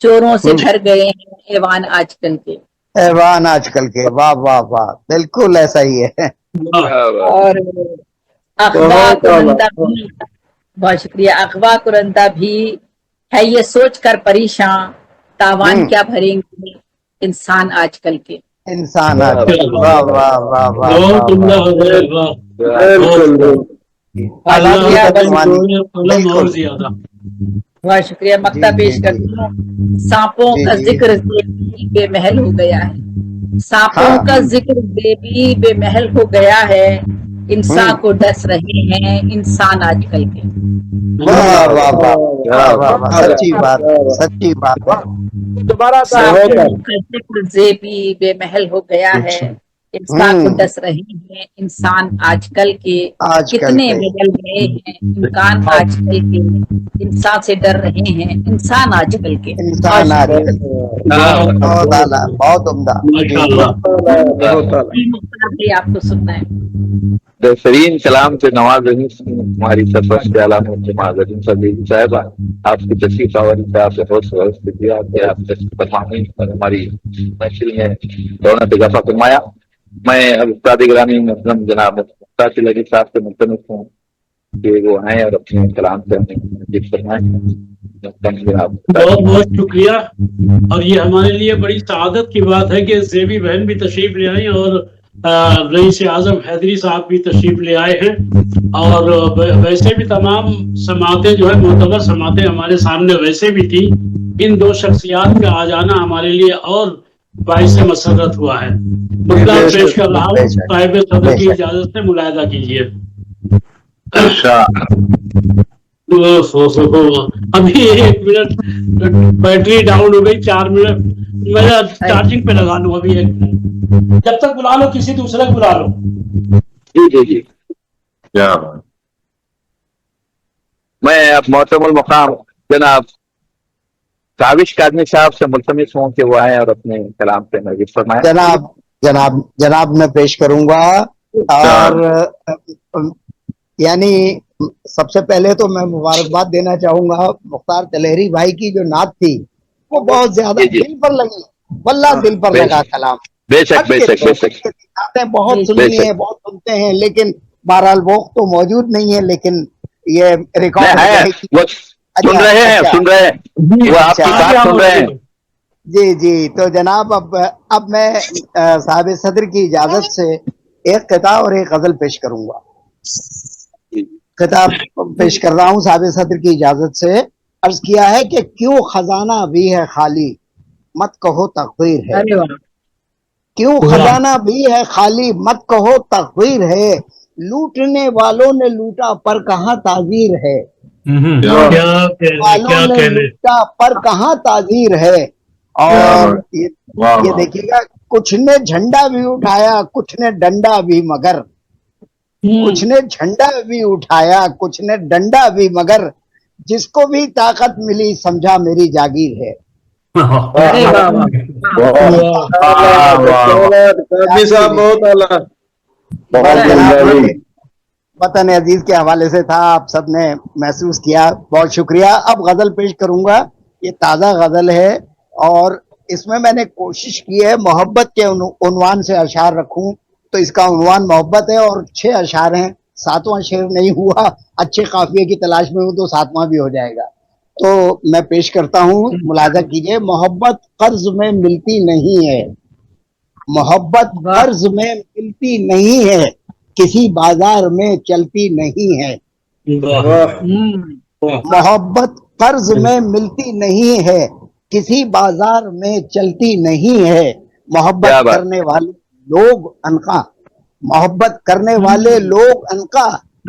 چوروں سے بھر گئے ہیں ایوان آج کل کے۔ ایوان آج کل کے، واہ واہ واہ، بالکل ایسا ہی ہے۔ اور اغوا کنندہ بھی، بہت شکریہ، اغوا کنندہ بھی ہے یہ سوچ کر پریشان، تاوان کیا بھریں گے انسان آج کل کے۔ انسان آج کل، واہ واہ واہ واہ بہت عمدہ واہ، ہے، واہ۔ اور زیادہ بہت شکریہ، مکتا پیش کرتی ہوں۔ سانپوں کا ذکر زیبی بے محل ہو گیا ہے، سانپوں کا ذکر زیبی بے محل ہو گیا ہے، انسان کو ڈس رہے ہیں انسان آج کل کے۔ واہ واہ واہ واہ واہ، سچی بات ہے، سچی بات ہے۔ دوبارہ سانپوں کا ذکر زیبی بے محل ہو گیا ہے، انسان کو ڈس رہے ہیں انسان آج کل کے، آج کل کتنے کے بدل گئے ہیں امکان آج کل کے، انسان سے ڈر رہے ہیں انسان آج کل کے۔ انسان آج کل کے، بہت اعلیٰ، بہت عمدہ۔ ماشاء اللہ۔ آپ کو سننا ہے۔ بہترین کلام سے نواز رہی ہماری سرپرست علامت جماعت عظیم صدیقی صاحبہ، آپ کی تشریف آوری سے آپ سے بہت شکریہ کہ آپ تشریف فرمائیں اور ہماری محفل میں رونق اضافہ فرمایا۔ میں اب استاد گرامی محترم جناب مختار لگی صاحب سے ملتمس ہوں کہ وہ آئیں اور اپنے کلام سے ہمیں ذکر فرمائیں۔ بہت بہت شکریہ، اور یہ ہمارے لیے بڑی سعادت کی بات ہے کہ زیبی بہن بھی تشریف لے آئی اور رئیس اعظم حیدری صاحب بھی تشریف لے آئے ہیں، اور ویسے بھی تمام سماعتیں جو ہے معتبر سماعتیں ہمارے سامنے ویسے بھی تھی، ان دو شخصیات کا آ جانا ہمارے لیے اور باعث مسرت ہوا ہے۔ مطلب پیش کر رہا ہوں، صاحب صدر کی اجازت سے ملاحظہ کیجیے۔ ابھی 1 منٹ بیٹری ڈاؤن ہو گئی، 4 منٹ میں چارجنگ پہ لگا لوں ابھی 1 منٹ، جب تک بلا لو کسی دوسرے کو بلا لو۔ جی جی جی، میں اب محترم المقام جناب کاوش قادمی صاحب سے ملتمس ہوں کہ وہ آئیں اور اپنے کلام پہ نظر فرمائیں۔ جناب میں پیش کروں گا، اور یعنی سب سے پہلے تو میں مبارکباد دینا چاہوں گا مختار تلہری بھائی کی جو نعت تھی وہ بہت زیادہ دل پر لگی، واللہ دل پر لگا کلام۔ بے شک بے شک بے شک، بہت سنی ہیں، بہت سنتے ہیں، لیکن بہرحال وہ تو موجود نہیں ہے، لیکن یہ ریکارڈ سن رہے ہیں وہ آپ کی بات سن رہے ہیں۔ جی جی، تو جناب اب میں صاحب صدر کی اجازت سے ایک قطعہ اور ایک غزل پیش کروں گا۔ کتاب پیش کر رہا ہوں صاحب صدر کی اجازت سے۔ عرض کیا ہے کہ کیوں خزانہ بھی ہے خالی مت کہو تقدیر ہے، کیوں خزانہ بھی ہے خالی مت کہو تقدیر ہے، لوٹنے والوں نے لوٹا پر کہاں تعزیر ہے، والوں نے لوٹا پر کہاں تعزیر ہے۔ اور یہ دیکھیے گا، کچھ نے جھنڈا بھی اٹھایا کچھ نے ڈنڈا بھی، مگر کچھ نے جھنڈا بھی اٹھایا کچھ نے ڈنڈا بھی، مگر جس کو بھی طاقت ملی سمجھا میری جاگیر ہے۔ وطن عزیز کے حوالے سے تھا، آپ سب نے محسوس کیا، بہت شکریہ۔ اب غزل پیش کروں گا، یہ تازہ غزل ہے اور اس میں نے کوشش کی ہے محبت کے عنوان سے اشعار رکھوں، تو اس کا عنوان محبت ہے اور 6 اشعار ہیں، 7واں شعر نہیں ہوا، اچھے قافیے کی تلاش میں ہوں تو 7واں بھی ہو جائے گا، تو میں پیش کرتا ہوں، ملاحظہ کیجئے۔ محبت قرض میں ملتی نہیں ہے، محبت قرض میں ملتی نہیں ہے، کسی بازار میں چلتی نہیں ہے، محبت قرض میں ملتی نہیں ہے، کسی بازار میں چلتی نہیں ہے، محبت کرنے والے لوگ انقا، محبت کرنے والے لوگ انقا،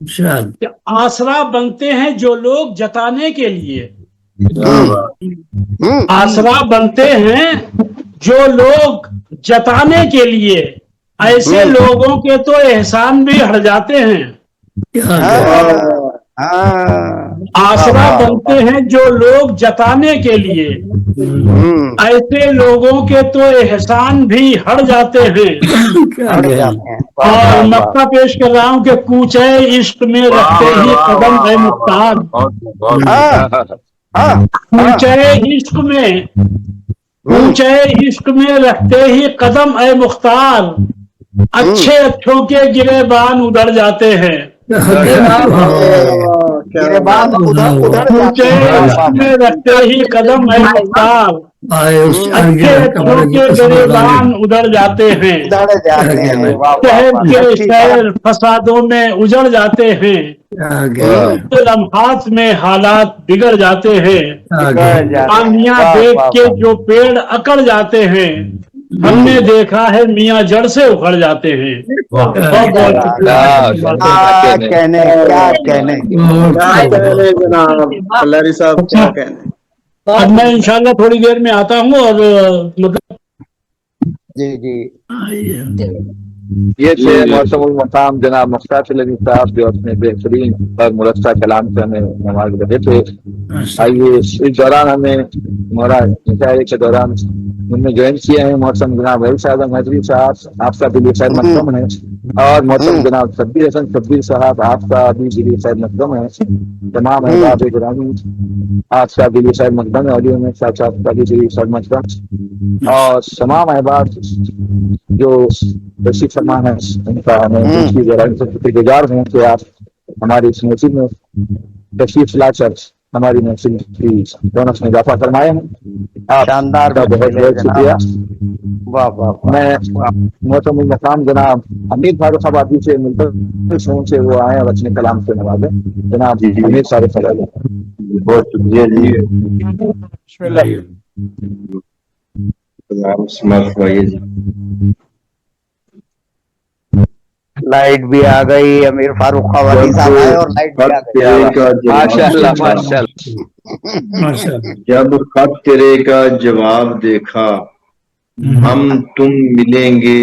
شاید کہ آسرا بنتے ہیں جو لوگ جتانے کے لیے، آسرا بنتے ہیں جو لوگ جتانے کے لیے، ایسے لوگوں کے تو احسان بھی ہٹ جاتے ہیں۔ آسرا بنتے ہیں جو لوگ جتانے کے لیے، ایسے لوگوں کے تو احسان بھی ہٹ جاتے ہیں۔ اور مکہ پیش کر رہا ہوں کہ کوچے عشق میں رکھتے ہی قدم اے مختار، کوچے عشق میں رکھتے ہی قدم اے مختار، اچھے اچھوں کے گریبان ادھر جاتے ہیں۔ کوچے عشق میں رکھتے ہی قدم اے مختار، اچھے اچھوں کے گریبان ادھر جاتے ہیں۔ شہر کے شہر فسادوں میں اجڑ جاتے ہیں، لمحات میں حالات بگڑ جاتے ہیں۔ آندیاں دیکھ کے جو پیڑ اکڑ جاتے ہیں، ہم نے دیکھا ہے میاں جڑ سے اکھڑ جاتے ہیں۔ جناب کلاری صاحب کیا کہنے۔ اب میں انشاءاللہ تھوڑی دیر میں آتا ہوں اور مطلب جی یہ تھے معصوم المقام جناب مختار علی صاحب، جو اپنے بہترین اور مرصع کلام سے ہمیں نواز رہے تھے۔ آئیے اس دوران ہمیں مشاعرے کے دوران ان میں جوائن کیے ہیں محترم جناب وحید صاحب مدری صاحب، آپ کا دلی خیر مقدم ہے، اور محترم جناب شبیر حسن شبیر صاحب، آپ کا بھی دلی خیر مقدم ہے۔ تمام احباب گرامی آپ کا دلی خیر مقدم ہے، علیوں میں ساتھ آپ کا بھی دلی خیر مقدم، اور تمام احباب جو رشید فرما ہے ان کا ہمیں شکر گزار ہیں کہ آپ ہماری اس محفل میں تشریف لا کر ہماری محفل کی رونق میں اضافہ فرمائے ہیں۔ آپ کا بہت بہت شکریہ۔ میں محترم المقام جناب امیر فاروق آبادی سے ملتمس ہوں کہ وہ آئے اور اپنے کلام سے نوازیں۔ جناب امیر فاروق آبادی، بہت شکریہ جی۔ لائٹ بھی آ گئی، امیر فاروق آبادی صاحب آئے اور لائٹ بھی آ گئی۔ ماشاءاللہ ماشاءاللہ۔ جب خط تیرے کا جواب دیکھا، ہم تم ملیں گے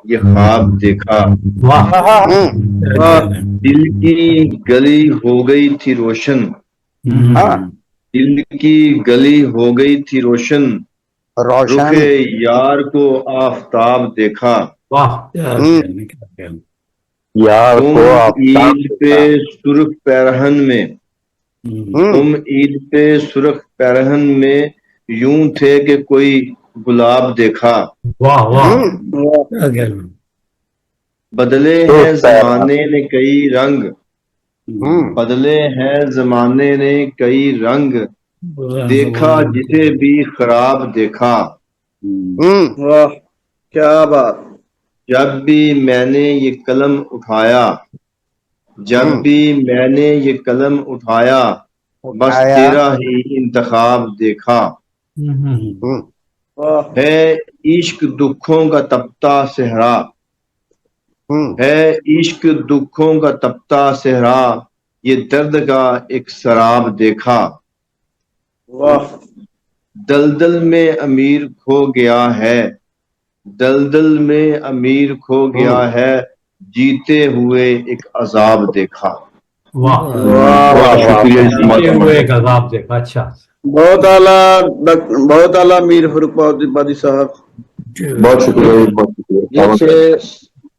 یہ خواب دیکھا، دل کی گلی ہو گئی تھی روشن، دل کی گلی ہو گئی تھی روشن، رخ یار کو آفتاب دیکھا، تم عید پہ سرخ پیرہن میں، تم عید پہ سرخ پیرہن میں یوں تھے کہ کوئی گلاب دیکھا، بدلے ہیں زمانے نے کئی رنگ، بدلے ہیں زمانے نے کئی رنگ، دیکھا جسے بھی خراب دیکھا۔ واہ کیا بات۔ جب بھی میں نے یہ قلم اٹھایا، جب بھی میں نے یہ قلم اٹھایا، بس تیرا ہی انتخاب دیکھا، ہے عشق دکھوں کا تپتا صحرا، ہے عشق دکھوں کا تپتا صحرا، یہ درد کا ایک سراب دیکھا، دلدل میں امیر کھو گیا ہے، دلدل میں امیر کھو گیا ہے، جیتے ہوئے ایک عذاب دیکھا۔ ایک عذاب دیکھا۔ اچھا، بہت اعلیٰ میر فاروق آبادی صاحب، بہت شکریہ، بہت شکریہ۔ یہ تھے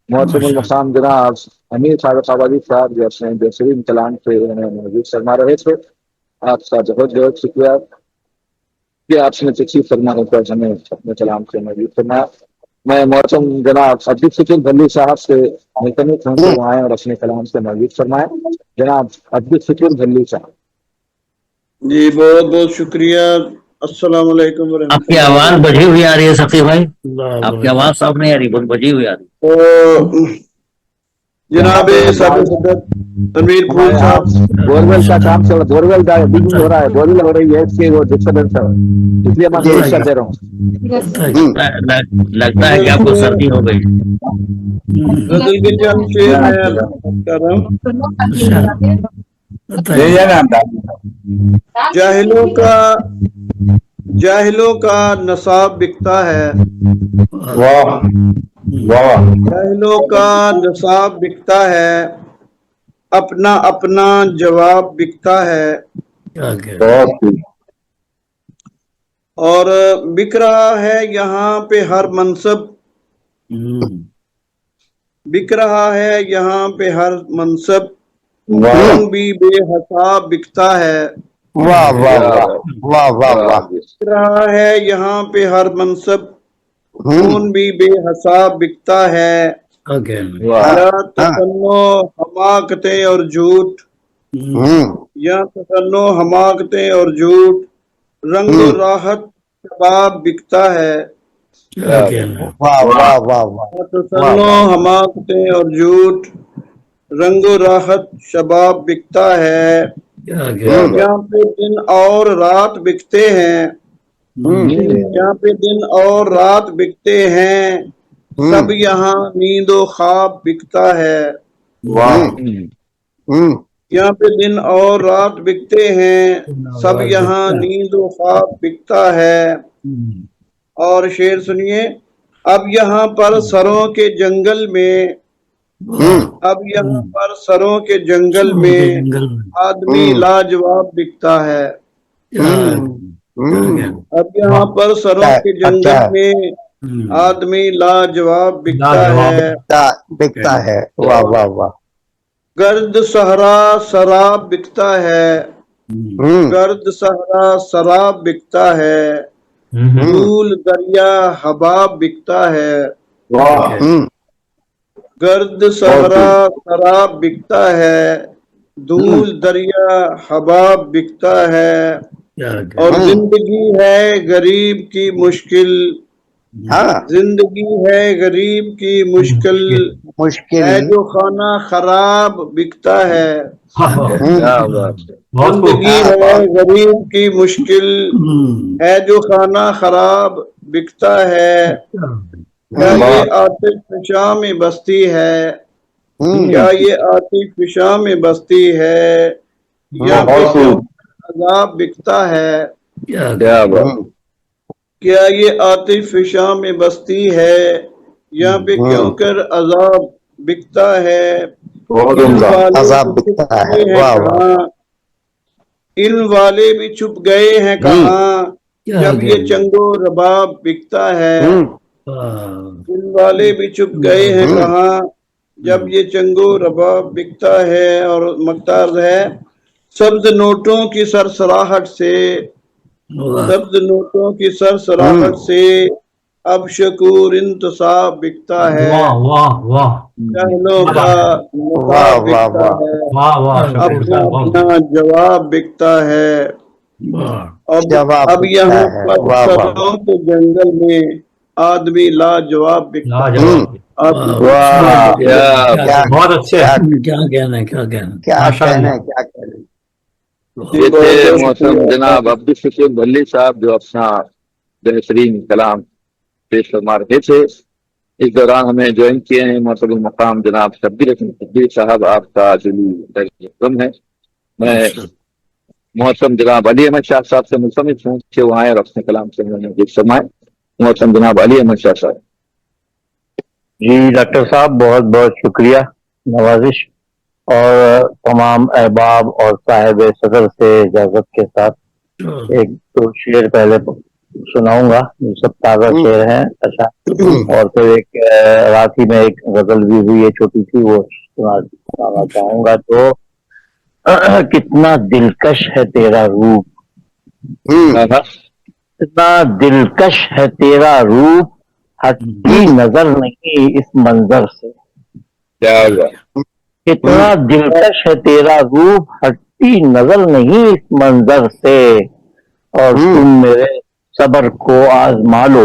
محترم المقام جناب امیر فاروق آبادی صاحب، جو اپنے بہترین کلام سے موجود فرما رہے تھے۔ آپ کا بہت بہت شکریہ کہ آپ نے تشریف فرما کر ہمیں اپنے کلام سے موجود فرمایا۔ میں محترم جناب عبد الشکور بھلی صاحب سے ملتمس ہوں کہ وہ آئے اور اپنے کلام سے موجود فرمائے۔ جناب عبد الشکور بھلی صاحب جی، بہت بہت شکریہ۔ السلام علیکم ورحمۃ اللہ۔ آپ کی آواز بجی ہوئی آ رہی ہے سفی بھائی، آپ کی آواز صاف نہیں آ رہی، بہت بجی ہوئی آ رہی ہے۔ جناب صاحب صدر امیر پھول صاحب، بورول کا کام چل رہا ہے، بورول کا ڈگنگ ہو رہا ہے، بورول ہو رہی ہے، اس کی وہ ڈسٹربنس ہے، اس لیے میں پریشر دے رہا ہوں. لگتا ہے کہ آپ کو سردی ہو گئی. غزل کے چند شعر میں بات کر رہا ہوں. جاہلوں کا نصاب بکتا ہے، جاہلوں کا نصاب بکتا ہے، اپنا اپنا جواب بکتا ہے، اور بک رہا ہے یہاں پہ ہر منصب، بک رہا ہے یہاں پہ ہر منصب، خون بھی بے حساب بکتا ہے. واہ واہ واہ واہ واہ. بک رہا ہے یہاں پہ ہر منصب، خون بھی بے حساب بکتا ہے. یا تسنو حماقتیں اور جھوٹ، یا تسنو حماقتیں اور جھوٹ، رنگ و راحت شباب بکتا ہے. واہ واہ واہ واہ. یا تسنو حماقتیں اور جھوٹ، رنگ و راحت شباب بکتا ہے. یہاں پہ دن اور رات بکتے ہیں، یہاں پہ دن اور رات بکتے ہیں، سب یہاں نیند و خواب بکتا ہے. یہاں پہ دن اور رات بکتے ہیں، سب یہاں نیند و خواب بکتا ہے. اور شعر سنیے. اب یہاں پر سروں کے جنگل میں، اب یہاں پر سروں کے جنگل میں آدمی لاجواب بکتا ہے. اب یہاں پر سروں کے جنگل میں آدمی لاجواب بکتا ہے. بکتا ہے. واہ واہ واہ. گرد صحرا سراب بکتا ہے، گرد صحرا سراب بکتا ہے، دھول دریا حباب بکتا ہے. گرد صحرا سراب بکتا ہے، دھول دریا حباب بکتا ہے. اور زندگی ہے غریب کی مشکل، زندگی ہے غریب کی مشکل، ہے جو خانہ خراب بکتا ہے. زندگی ہے غریب کی مشکل، ہے جو خانہ خراب بکتا ہے. کیا یہ آتش فشاں میں بستی ہے، کیا یہ آتش فشاں میں بستی ہے، یا عذاب بکتا ہے. کیا یہ آتش فشاں میں بستی ہے، یہاں پہ کیوں کر عذاب بکتا ہے. عذاب بکتا ہے. واہ واہ. ان والے بھی چھپ گئے ہیں کہاں، جب یہ چنگو رباب بکتا ہے. ان والے بھی چھپ گئے ہیں کہاں، جب یہ چنگو رباب بکتا ہے. اور مقتار ہے. سبز نوٹوں کی سرسراہٹ سے، سبز نوٹوں کی سرسراہٹ سے اب شکور انتصاب بکتا ہے. جاہلوں کا نصاب بکتا ہے، اپنا اپنا جواب بکتا ہے. اب یہاں پر سروں کے جنگل میں آدمی لاجواب بکتا ہے. بہت اچھے. کیا کہنا ہے، کیا کہنا. کیا کہنا ہے، کیا کہنا ہے. یہ تھے محترم جناب عبدالشکور بھلی صاحب، جو اپنا بہترین کلام پیش فرما رہے تھے. اس دوران ہمیں جوائن کیے ہیں محترم المقام جناب شبیر صاحب. آپ کا دلی کرم ہے. میں محترم جناب علی احمد شاہ صاحب سے ملتمس ہوں کہ وہ آئیں اور اپنے کلام سے فرمائیں. محترم جناب علی احمد شاہ صاحب. جی ڈاکٹر صاحب، بہت بہت شکریہ، نوازش. اور تمام احباب اور صاحب صدر سے اجازت کے ساتھ ایک دو شعر پہلے سناؤں گا. یہ سب تازہ شعر ہیں. اچھا. اور پھر ایک رات ہی میں ایک غزل بھی ہوئی ہے چھوٹی سی، وہ سنانا چاہوں گا. تو کتنا دلکش ہے تیرا روپ، کتنا دلکش ہے تیرا روپ، ہٹتی نظر نہیں اس منظر سے. کتنا دلکش ہے تیرا روپ، ہٹتی نظر نہیں اس منظر سے. اور تم میرے صبر کو آزما لو،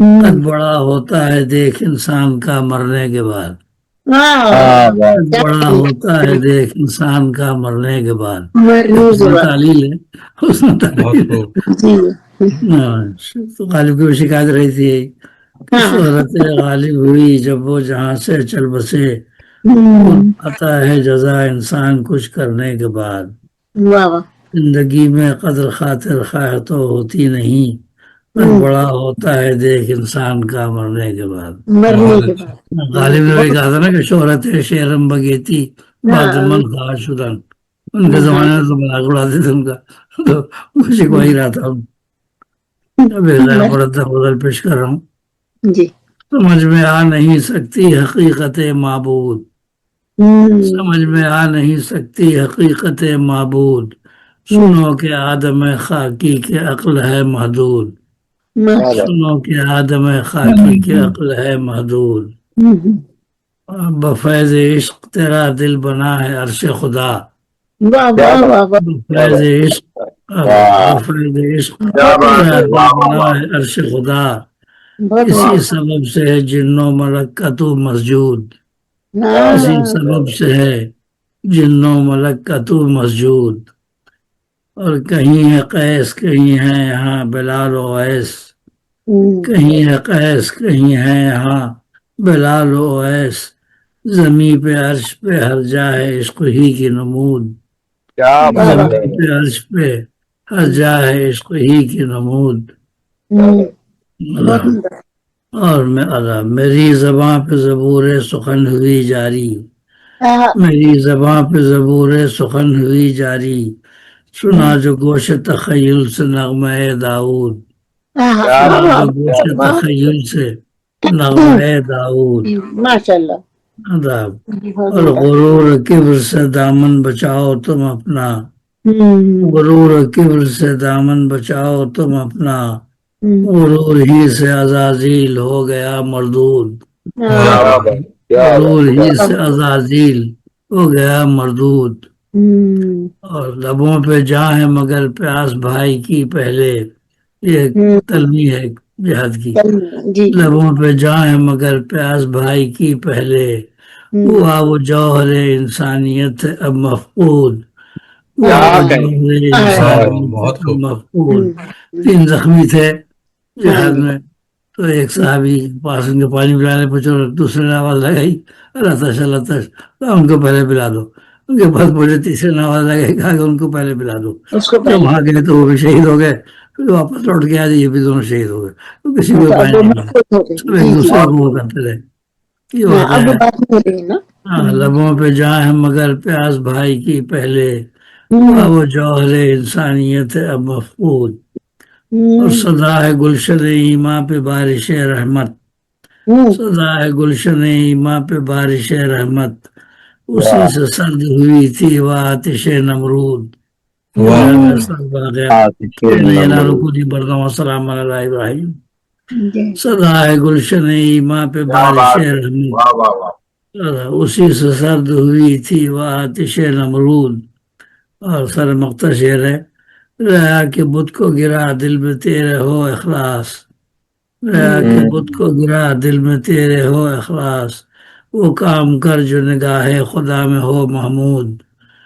قد بڑا ہوتا ہے دیکھ انسان کا مرنے کے بعد، قد بڑا ہوتا ہے دیکھ انسان کا مرنے کے بعد. اس میں تعلیل ہے، اس میں تعلیل ہے. تو غالب کی شکایت رہی تھی شہرت غالب ہوئی جب وہ جہاں سے چل بسے، آتا ہے جزا انسان کچھ کرنے کے بعد. زندگی میں قدر خاطر خواہ تو ہوتی نہیں، پر بڑا ہوتا ہے دیکھ انسان کا مرنے کے بعد. غالب نے کہا تھا نا کہ شہرت شیرم بگیتی بعد من خواہ شدن. ان کے زمانے میں تو مذاق اڑاتے تھے ان کا، تو مجھے کو ہی رہا تھا. غزل پیش کر رہا ہوں. سمجھ میں آ نہیں سکتی حقیقت معبود، سمجھ میں آ نہیں سکتی حقیقت معبود. سنو کہ آدم خاکی کے عقل ہے محدود، سنو کہ آدم خاکی کے عقل ہے محدود. بفیض عشق تیرا دل بنا ہے عرش خدا، بفیض عشق بفیض عشق تیرا دل بنا ہے عرش خدا. اسی سبب سے ہے جنوں ملک کا تو مسجود، اسی سبب سے ہے جنوں ملک کا تو مسجود. اور کہیں ہے قیس کہیں ہے یہاں بلال و اویس، کہیں ہے قیس کہیں ہے یہاں بلال و اویس. زمین پہ عرش پہ ہر جا ہے عشق ہی کی نمود، زمین پہ عرش پہ ہر جا ہے عشق ہی کی نمود. اور میری زباں پہ زبور سخن ہوئی جاری، میری زباں پہ زبور سخن ہوئی جاری. سنا جو گوش تخیل سے نغمہ داؤد، سنا جو گوش تخیل سے نغمہ داؤد. ماشاءاللہ. اور غرور کبر سے دامن بچاؤ تم اپنا، غرور کبر سے دامن بچاؤ تم اپنا. غرور ہی سے عزازیل ہو گیا مردود، غرور ہی سے عزازیل ہو گیا مردود. اور لبوں پہ جاں ہے مگر پیاس بھائی کی پہلے، یہ تلمی ہے جہاد کی. لبوں پہ جاں ہے مگر پیاس بھائی کی پہلے، ہوا وہ جوہر انسانیت اب مفقود، ہوا وہ جوہر انسانیت اب مفقود. 3 زخمی تھے جہاد میں، تو ایک صحابی پاس ان کے پانی پلانے پہنچے، دوسرے نے آواز لگائی اللہ تش اللہ تش، ان کو پہلے پلا دو. ان کے پاس پہلے تیسرے نے آواز لگائی کہا کہ ان کو پہلے پلا دو. جب وہاں گئے تو وہ بھی شہید ہو گئے، پھر واپس لوٹ کے آئے یہ بھی دونوں شہید ہو گئے. تو کسی کو پانی نہیں ملا، سب ایک دوسرے کو وہ کرتے رہے. لبوں پہ جاں ہے مگر پیاس بھائی کی پہلے، وہ جوہر انسانیت اب مفقود. اور سدا ہے گلشن ایماں پہ بارش رحمت، سدا ہے گلشن ایماں پہ بارش رحمت. اسی سے سرد ہوئی تھی وہ آتش نمرود. السلام علیہ ابراہیم. سدا ہے گلشن ایماں پہ بارش رحمت، اسی سے سرد ہوئی تھی وہ آتش نمرود. اور سر مقطع شعر ہے، ریا کے بت کو گرا دل میں تیرے ہو اخلاص، ریا کے بت کو گرا دل میں تیرے ہو اخلاص. وہ کام کر جو نگاہ خدا میں ہو محمود،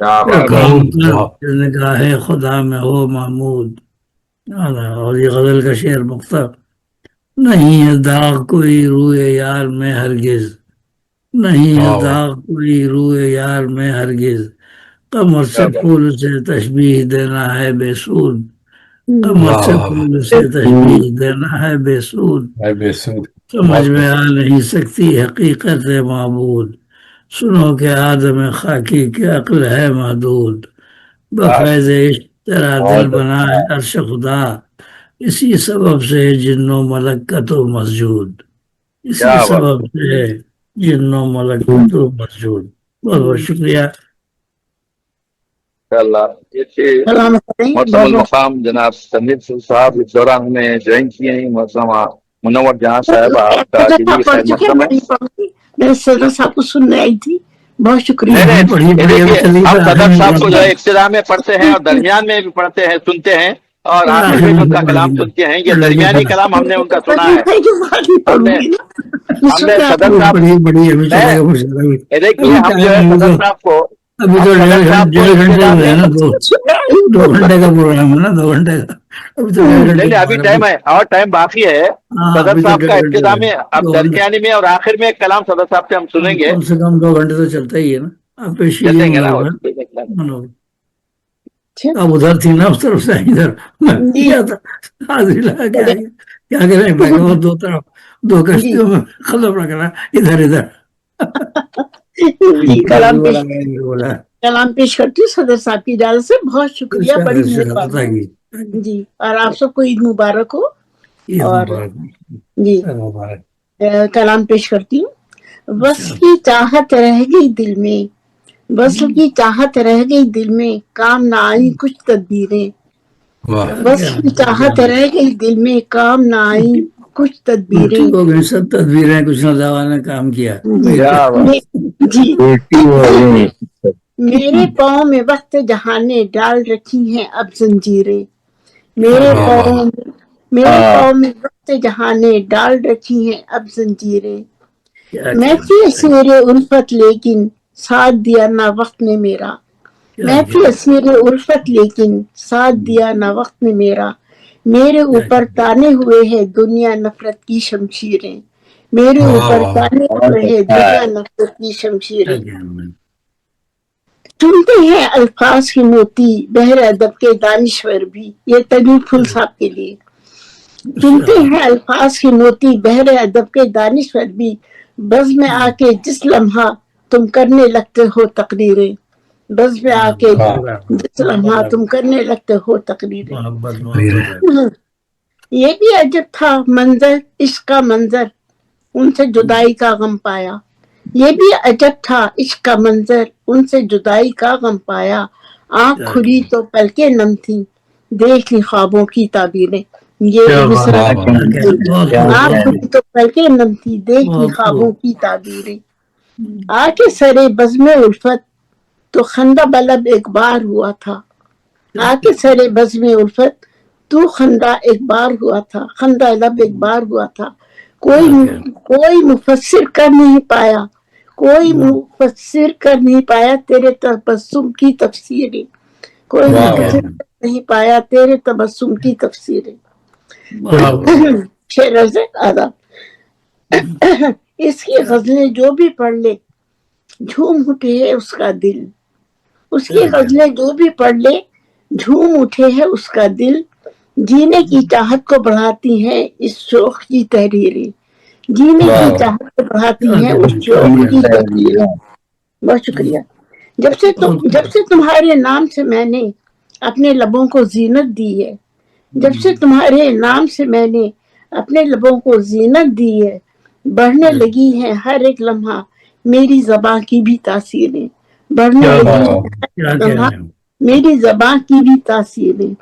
وہ کام کر جو نگاہ خدا میں ہو محمود. اور یہ غزل کا شعر مقطع. نہیں ہے داغ کوئی روئے یار میں ہرگز، نہیں ہے داغ کوئی روئے یار میں ہرگز. قمر سے پھول سے تشبیہ دینا ہے بے سود، قمر سے پھول سے تشبیہ دینا ہے بے سود. سمجھ میں آ نہیں سکتی حقیقت معبود، سنو کہ آدم خاکی کے عقل ہے محدود. بفیض عشق تیرا دل بنا ہے عرش خدا، اسی سبب سے جنوں ملک کا تو مسجود، اسی سبب سے جنوں ملک کا تو مسجود. بہت بہت شکریہ. محترم المقام جناب سمیر صاحب اس دوران ہمیں جوائن کیے ہیں. محترمہ منور جہاں صاحب آپ کا میں صدر صاحب کو سننے آئی تھی. بہت شکریہ. ہم صدر صاحب کو جو ابتدا میں پڑھتے ہیں اور درمیان میں بھی پڑھتے ہیں سنتے ہیں، اور آخر میں ان کا کلام سنتے ہیں. یہ درمیانی کلام ہم نے ان کا سنا ہے. ہم نے صدر صاحب دیکھیے ہم جو ہے صدر صاحب کو ابھی تو 1.5 گھنٹے ہوئے ہیں نا, 2 گھنٹے کا پروگرام ہے نا, 2 گھنٹے کا. ابھی تو 1.5 گھنٹے نہیں ابھی ٹائم ہے اور ٹائم باقی ہے. صدر صاحب کا ابتدا میں اب درمیانی میں اور آخر میں کلام صدر صاحب سے ہم سنیں گے. کم سے کم 2 گھنٹے تو چلتا ہی ہے نا. آپ پیش چلیں گے نا. اب ادھر تھی نا, اس طرف سے ادھر کیا تھا, حاضری لگا کیا کریں بھائی, وہ 2 طرف 2 کشتیوں میں ختم رکھنا ادھر ادھر. کلام پیش کرتی ہوں صدر صاحب کی اجازت سے. بہت شکریہ, بڑی مہربانی جی. اور آپ سب کو عید مبارک ہو. اور جی کلام پیش کرتی ہوں. وصل کی چاہت رہ گئی دل میں, وصل کی چاہت رہ گئی دل میں, کام نہ آئی کچھ تدبیریں. وصل کی چاہت رہ گئی دل میں, کام نہ آئی کچھ تدبیریں. سب تدبیریں کچھ نہ دوا نے کام کیا. جی میرے پاؤں میں وقت جہاں نے ڈال رکھی ہیں اب زنجیریں. میرے پاؤں میں وقت جہاں نے ڈال رکھی ہیں اب زنجیریں. میں تھی اسیر الفت لیکن ساتھ دیا نہ وقت نے میرا. میں تھی اسیر الفت لیکن ساتھ دیا نہ وقت نے میرا. میرے اوپر تانے ہوئے ہے دنیا نفرت کی شمشیریں. میرے اوپر تانے ہوئے ہے دنیا نفرت کی شمشیریں. چنتے ہیں الفاظ کی موتی بحر ادب کے دانشور بھی. یہ تنویر پھول صاحب کے لیے. چنتے ہیں الفاظ کی موتی بحر ادب کے دانشور بھی. بز میں آ کے جس لمحہ تم کرنے لگتے ہو تقریریں. بز میں آ کے جس لمحہ تم کرنے لگتے ہو تقریریں. یہ بھی عجب تھا منظر عشق کا منظر, ان سے جدائی کا غم پایا. یہ بھی عجب تھا عشق کا منظر, ان سے جدائی کا غم پایا. آنکھ کھلی تو پلکیں نم تھیں, دیکھ لی خوابوں کی تعبیریں. یہ آنکھ کھلی تو پلکیں نم تھی, دیکھ لی خوابوں کی تعبیریں. آ کے سرے بزم الفت تو خندہ بلب ایک بار ہوا تھا. آ کے سرے بزم الفت تو خندہ ایک بار ہوا تھا, خندہ لب ایک بار ہوا تھا. کوئی مفسر کر نہیں پایا, کوئی مفسر کر نہیں پایا تیرے تبسم کی تفسیریں. کوئی مفسر کر نہیں پایا تیرے تبسم کی تفسیریں. شعر سے آداب. اس کی غزلیں جو بھی پڑھ لے جھوم اٹھے ہے اس کا دل. اس کی غزلیں جو بھی پڑھ لے جھوم اٹھے ہے اس کا دل. جینے کی چاہت کو بڑھاتی ہیں اس شوق کی تحریریں. جینے کی چاہت کو بڑھاتی ہیں اس شوق کی تحریریں. بہت شکریہ. جب سے تمہارے نام سے میں نے اپنے لبوں کو زینت دی ہے. جب سے تمہارے نام سے میں نے اپنے لبوں کو زینت دی ہے. بڑھنے لگی ہے ہر ایک لمحہ میری زباں کی بھی تاثیریں. بڑھنے لگی ہے ہر ایک لمحہ میری زباں کی بھی تاثیریں.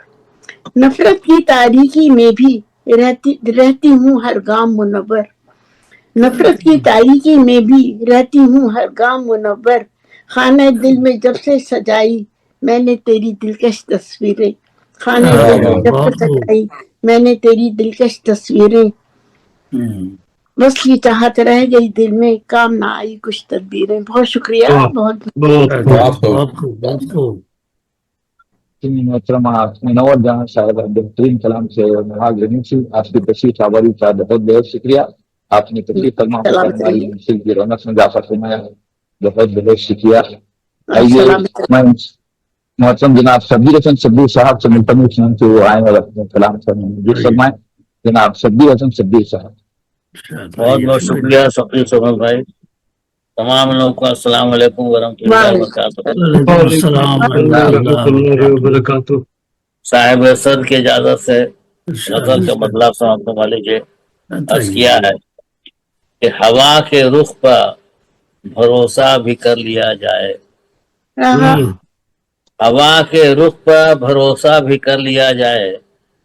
نفرت کی تاریکی میں بھی رہتی ہوں ہر گام منور. نفرت کی تاریکی میں بھی رہتی ہوں ہر گام منور. خانہ دل میں جب سے سجائی میں نے تیری دلکش تصویریں. خانہ دل میں جب سے سجائی میں نے تیری دلکش تصویریں. بس کی چاہت رہ گئی دل میں, کام نہ آئی کچھ تدبیریں. بہت شکریہ. محترمہ منور جہاں صاحب بہترین کلام سے نواز رحیم سے آپ کی تشریف آوری کا بہت بہت شکریہ. آپ نے تشریف فرما ہماری مسجد کی رونق میں اضافہ فرمایا, بہت بہت شکریہ. آئیے محترم جناب شبیر حسن شبیر صاحب سے ملتمس ہیں کہ وہ آئیں اور اپنے کلام سے موجود فرمائیں. جناب شبیر حسن شبیر صاحب. بہت بہت شکریہ شفیع صبح بھائی. تمام لوگوں کو السلام علیکم ورحمۃ اللہ وبرکاتہ. صاحب سر کی اجازت سے غزل کا مطلب سمجھنے والے کے عرض کیا ہے کہ ہوا کے رخ پر بھروسہ بھی کر لیا جائے. ہوا کے رخ پر بھروسہ بھی کر لیا جائے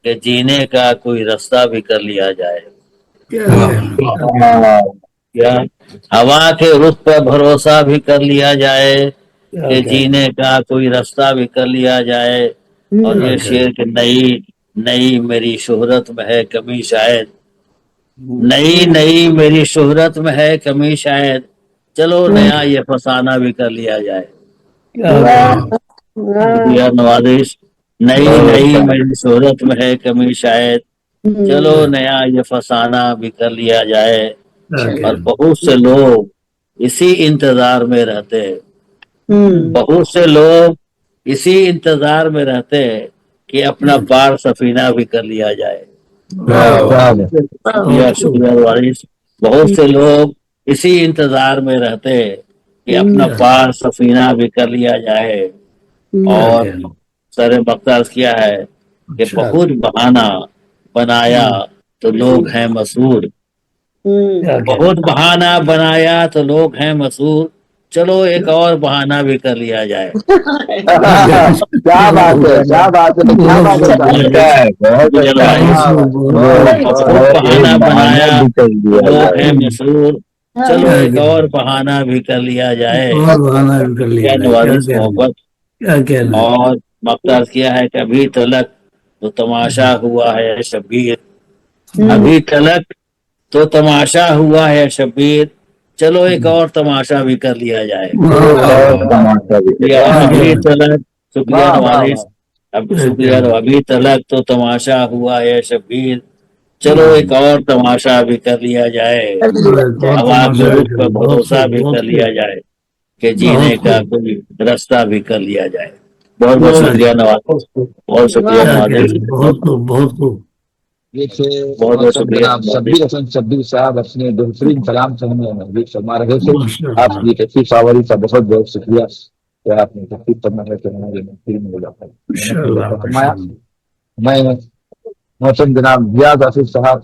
کہ جینے کا کوئی راستہ بھی کر لیا جائے. ہوا کے رخ پر بھروسہ بھی کر لیا جائے کہ جینے کا کوئی راستہ بھی کر لیا جائے. اور یہ شعر کی نئی نہیں میری شہرت میں ہے کمی شاید، نہیں میری شہرت میں ہے کمی شاید، چلو نیا یہ فسانہ بھی کر لیا جائے۔ شکریہ نوازش۔ نہیں میری شہرت میں ہے کمی شاید، چلو نیا یہ فسانہ بھی کر لیا جائے۔ اور بہت سے لوگ اسی انتظار میں رہتے ہیں، بہت سے لوگ اسی انتظار میں رہتے ہیں کہ اپنا پار سفینہ بھی کر لیا جائے۔ شکریہ وارث۔ بہت سے لوگ اسی انتظار میں رہتے ہیں کہ اپنا پار سفینہ بھی کر لیا جائے۔ اور سر مقصد کیا ہے کہ بہت بہانہ بنایا تو لوگ ہیں مسحور، بہت بہانہ بنایا تو لوگ ہیں مسحور، چلو ایک اور بہانہ بھی کر لیا جائے۔ کیا بات ہے، کیا بات ہے، کیا بات ہے، بہت بہانہ بنایا تو لوگ ہیں مسحور، چلو ایک اور بہانہ بھی کر لیا جائے۔ نوازش محبت اور مقصد کیا ہے کہ ابھی تلک تو تماشا ہوا ہے شبیر، ابھی تلک تو تماشا ہوا ہے شبیر، چلو ایک اور تماشا بھی کر لیا جائے۔ ابھی تلک، شکریہ نوازش، شکریہ، ابھی تلک تو تماشا ہوا ہے شبیر، چلو ایک اور تماشا بھی کر لیا جائے۔ ہوا کے رخ پہ بھروسہ بھی کر لیا جائے کہ جینے کا کوئی راستہ بھی کر لیا جائے۔ بہت بہت شکریہ نوازش، بہت شکریہ نوازش، بہت خوب۔ بہت بہت شکریہ جناب شبیر حسن شبیر صاحب، اپنے بہترین کلام سے ہمیں محبوب فرما رہے تھے۔ آپ کی تشریف آوری کا بہت بہت شکریہ کہ آپ نے تشریف فرما ہے کہ ہمارے محفل میں فرمایا۔ میں محترم جناب ریاض آصف صاحب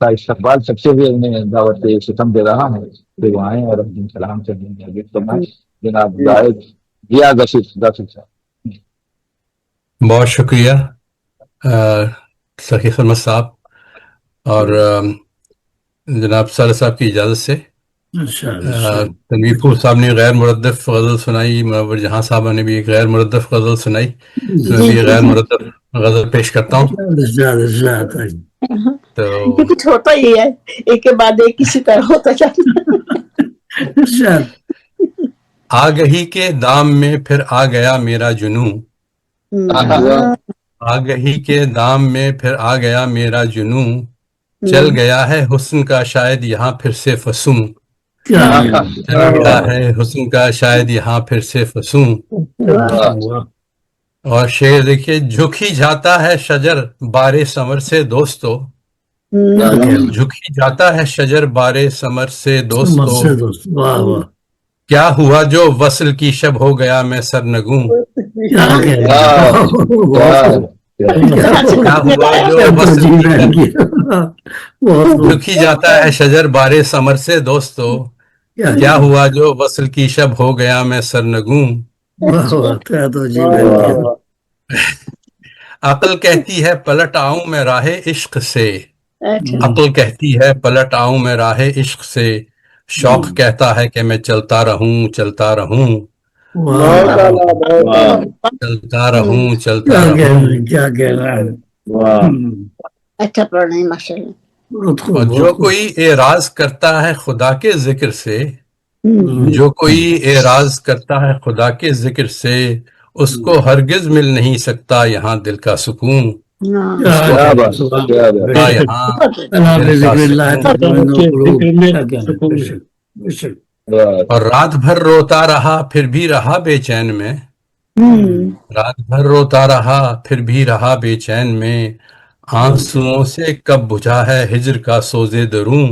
کا استقبال سب سے ہوئے انہیں دعوت ستم دے رہا ہوں کہ وہ آئیں اور اپنے کلام سے محبوب فرمائیں۔ جناب ریاض آصف صاحب۔ بہت شکریہ سخی خدمت صاحب، اور جناب سر صاحب کی اجازت سے تنویر پور صاحب نے غیر مردف غزل سنائی، منور جہاں صاحبہ نے بھی ایک غیر مردف غزل سنائی، میں بھی غیر مردف غزل پیش کرتا ہوں۔ تو کچھ ہوتا ہی ہے، ایک کے بعد ایک کسی طرح ہوتا جاتا۔ آگہی کے دام میں پھر آ گیا میرا جنوں، آگہی کے دام میں پھر آ گیا میرا جنوں، چل گیا ہے حسن کا شاید یہاں پھر سے فسوں، چل گیا ہے حسن کا شاید یہاں پھر سے فسوں۔ اور شعر دیکھیے، جھکی جاتا ہے شجر بارے ثمر سے دوستو، جھکی جاتا ہے شجر بارے ثمر سے دوستو، کیا ہوا جو وصل کی شب ہو گیا میں سرنگوں، کیا ہوا جو وصل کی جھکی جاتا ہے شجر بارے ثمر سے دوستو، کیا ہوا جو وصل کی شب ہو گیا میں سرنگوں۔ عقل کہتی ہے پلٹ آؤں میں راہ عشق سے، عقل کہتی ہے پلٹ آؤں میں راہ عشق سے، شوق کہتا ہے کہ میں چلتا رہوں چلتا رہوں، چلتا رہوں چلتا رہوں۔ کیا کہہ رہا ہے، اچھا پڑھ رہے ہیں ماشاء اللہ۔ اور جو کوئی اعراض کرتا ہے خدا کے ذکر سے، جو کوئی اعراض کرتا ہے خدا کے ذکر سے، اس کو ہرگز مل نہیں سکتا یہاں دل کا سکون، اور رات بھر روتا رہا پھر بھی رہا بے چین میں، رات بھر روتا رہا پھر بھی رہا بے چین میں، آنسوؤں سے کب بجھا ہے ہجر کا سوز دروں،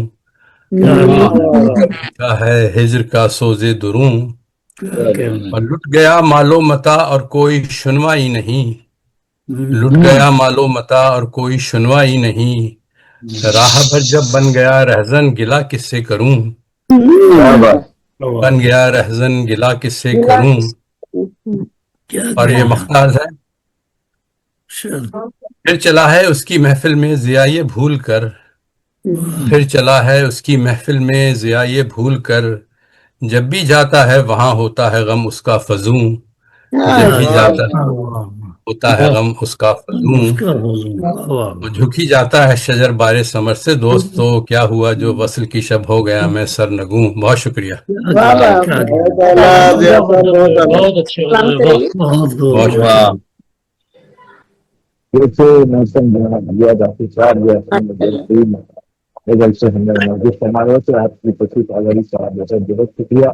بجھا ہے ہجر کا سوز دروں، اور لٹ گیا مال و متا اور کوئی شنوائی نہیں، لٹ گیا مال و متا اور کوئی شنوائی نہیں، راہ بھر جب بن گیا رہزن گلا کس سے کروں، بن گیا رہزن گلا کس سے کروں۔ اور یہ مختار ہے، پھر چلا ہے اس کی محفل میں ضیائے بھول کر، پھر چلا ہے اس کی محفل میں ضیائے بھول کر، جب بھی جاتا ہے وہاں ہوتا ہے غم اس کا فزوں، جب بھی جاتا ہے ہوتا ہے غم اس کا فزون، وہ جھکی جاتا ہے شجر بارے ثمر سے، دوست تو کیا ہوا جو وصل کی شب ہو گیا میں سرنگوں. بہت شکریہ. بہت اچھے بہت بہت شکریہ. جیسے موسم دیا جاتی چار سے ہم نے موجود فرمایا سے آپ کی پچیس آگاہی صاحب جیسا بہت شکریہ.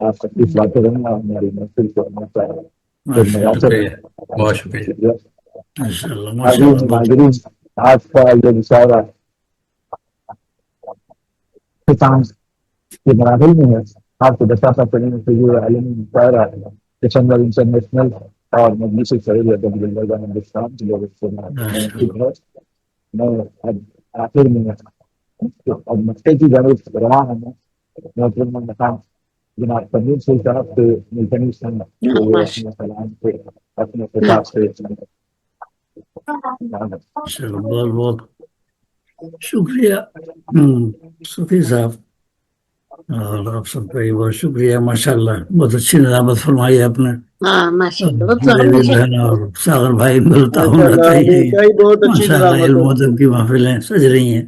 آپ سب کی باتیں رہنا ہماری محفل کو شکریہ. بہت شکریہ. آج کا یہ مشاعرہ کسان کے مراحل میں ہے. آپ کو بتاتا چلیں کہ یہ عالمی مشاعرہ دسمبر انٹرنیشنل اور مجلس شہریت ہندوستان میں آخر میں اور مکے کی جانب روان ہے. محترم مقام جناب تنویر سے طرف سے ملتنی سلام سے اپنے خطاب سے بہت بہت شکریہ صفی صاحب، اور آپ سب کا بھی بہت شکریہ. ماشاء اللہ بہت اچھی نظامت فرمائی آپ نے. بہن اور ساگر بھائی ملتا ہوں رہتا ہی ہے. ماشاء اللہ علم و ادب کی محفلیں سج رہی ہیں.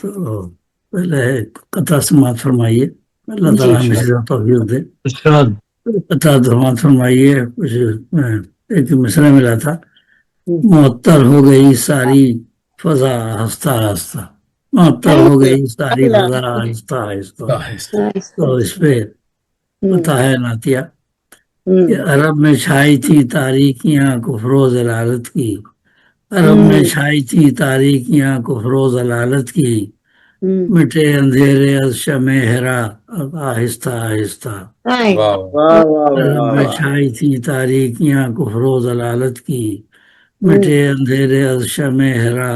تو پہلے قطع سماعت فرمائیے. اللہ تعالیٰ ہمیں توفیق دے. قطع سماعت فرمائیے. کچھ ایک مصرع ملا تھا، معطر ہو گئی ساری فضا آہستہ آہستہ، معطر ہو گئی ساری فضا آہستہ آہستہ. تو اس پہ پتہ ہے نعتیہ کہ عرب میں چھائی تھی تاریکیاں کفر و ضلالت کی، عرب میں چھائی تھی تاریکیاں کفر و ضلالت کی، مٹے اندھیرے از شمع ہرا آہستہ آہستہ. عرب میں چھائی تھی تاریکیاں کفر و ضلالت کی، مٹے اندھیرے از شمع ہرا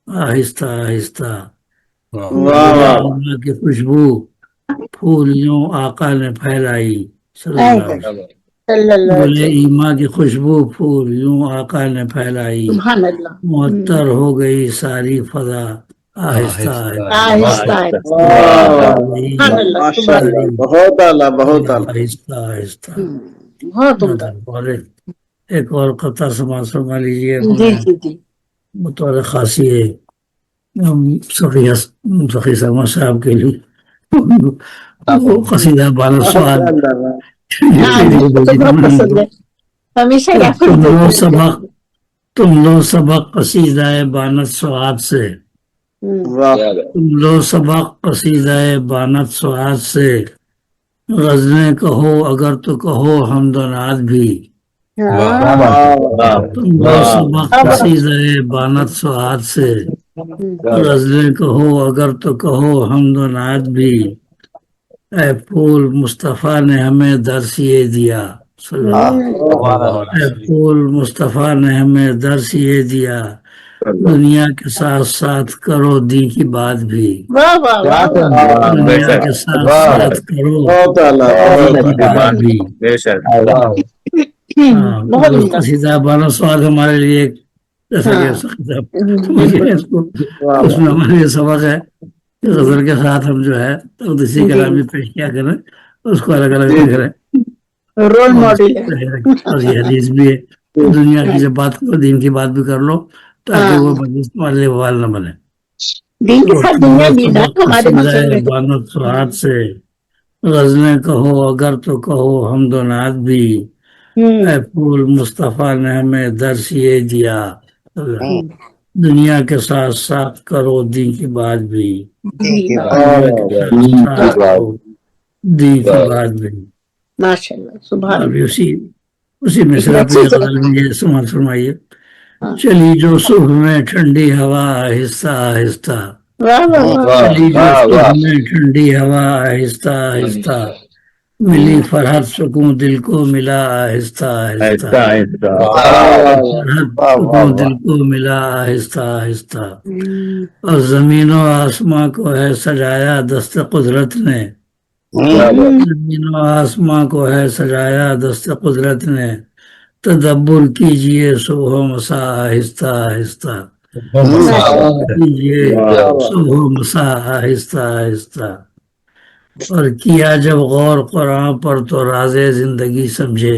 آہستہ آہستہ. کی خوشبو پھولیوں آقا نے پھیلائی، گلے ایما کی خوشبو پھولیوں آقا نے پھیلائی، معطر ہو گئی ساری فضا آہستہ آہستہ. ایک اور قطع سماعت فرما لیجیے بطور خاصی ہے سخی سلمہ صاحب کے لیے. وہ قصیدہ بانت سواد تم لو سبق قصیدہ بانت سواد سے، تم لو سبق قصیدہ بانت سواد سے، غزلیں کہو اگر تو کہو حمد و نعت بھی. تم لو سبق قصیدہ بانت سواد سے، غزلیں کہو اگر تو کہو حمد و نعت بھی. اے پھول مصطفیٰ نے ہمیں درس یہ دیا، اے پھول مصطفیٰ نے ہمیں درس یہ دیا، دنیا کے ساتھ ساتھ کرو دین کی بات بھی. دنیا کے ساتھ ساتھ کرو دین کی بات بھی. قصیدہ بانت سواد ہمارے لیے جیسا کہ اس میں ہمارے لیے سبق ہے کہ غزل کے ساتھ ہم جو ہے تقدیسی کلام بھی پیش کیا کریں، اس کو الگ الگ کریں. رول ماڈل اور یہ حدیث بھی ہے، دنیا کی جب بات کرو دین کی بات بھی کر لو تاکہ وہ مجلس تمہارے لیے وبال نہ بنے. بانت سواد سے، غزلیں کہو اگر تو کہو حمد و نعت بھی. اے پھول مصطفیٰ نے ہمیں درس یہ دیا، دنیا کے ساتھ ساتھ کرو دین کی بات بھی. دین کی بات بھی. ابھی اسی مصرع پہ غزل میں یہ سماعت فرمائیے. چلی جو صبح میں ٹھنڈی ہوا آہستہ آہستہ، چلی جو صبح میں ٹھنڈی ہوا آہستہ آہستہ، ملی فرحت سکون دل کو ملا آہستہ آہستہ، سکون دل کو ملا آہستہ آہستہ. اور زمین و آسماں کو ہے سجایا دست قدرت نے، زمین و آسماں کو ہے سجایا دست قدرت نے، تدبر کیجئے صبح و مساء آہستہ آہستہ، کیجئے صبح و مساء آہستہ آہستہ. اور کیا جب غور قرآن پر تو راز زندگی سمجھے،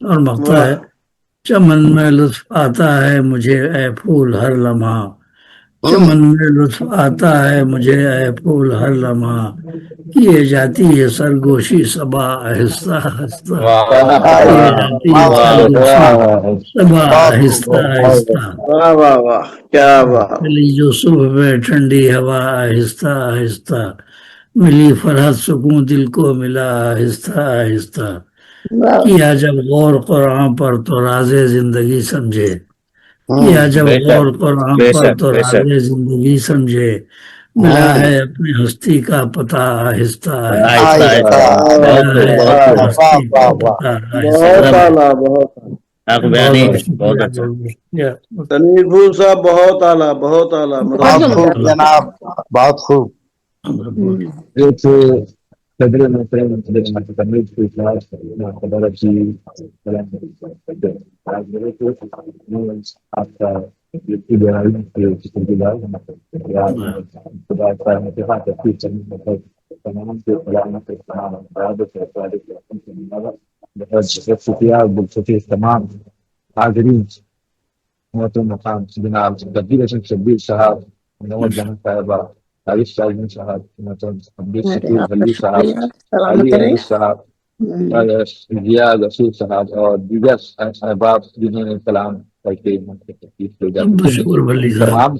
اور مقطع ہے چمن میں لطف آتا ہے مجھے اے پھول ہر لمحہ چمن میں لطف آتا ہے مجھے اے پھول ہر لمحہ کیے جاتی ہے سرگوشی صبا آہستہ آہستہ کیے جاتی ہے سرگوشی صبا آہستہ آہستہ واہ واہ واہ کیا بات چلی جو صبح میں ٹھنڈی ہوا آہستہ آہستہ ملی فرحت سکون دل کو ملا آہستہ آہستہ کیا جب غور قرآن پر تو راز زندگی سمجھے کیا جب غور قرآن پر تو راز زندگی سمجھے ملا ہے اپنی ہستی کا پتہ آہستہ آہستہ ملا ہے اپنی ہستی کا پتہ بہت اعلیٰ بہت تنویر بھول صاحب بہت اعلیٰ بہت اعلیٰ بہت خوب جناب بہت خوب صدر محترم تقریب کی اجلاس خبر جی آپ کا تمام بہت شکریہ تمام حاضرین مقام جناب تبدیل شبیر صاحب نوز جہاں صاحبہ عارف شاہین صاحب علی صاحب علی علی صاحب ضیا رسول صاحب اور دیگر احباب جنہوں نے سلام کر کے تمام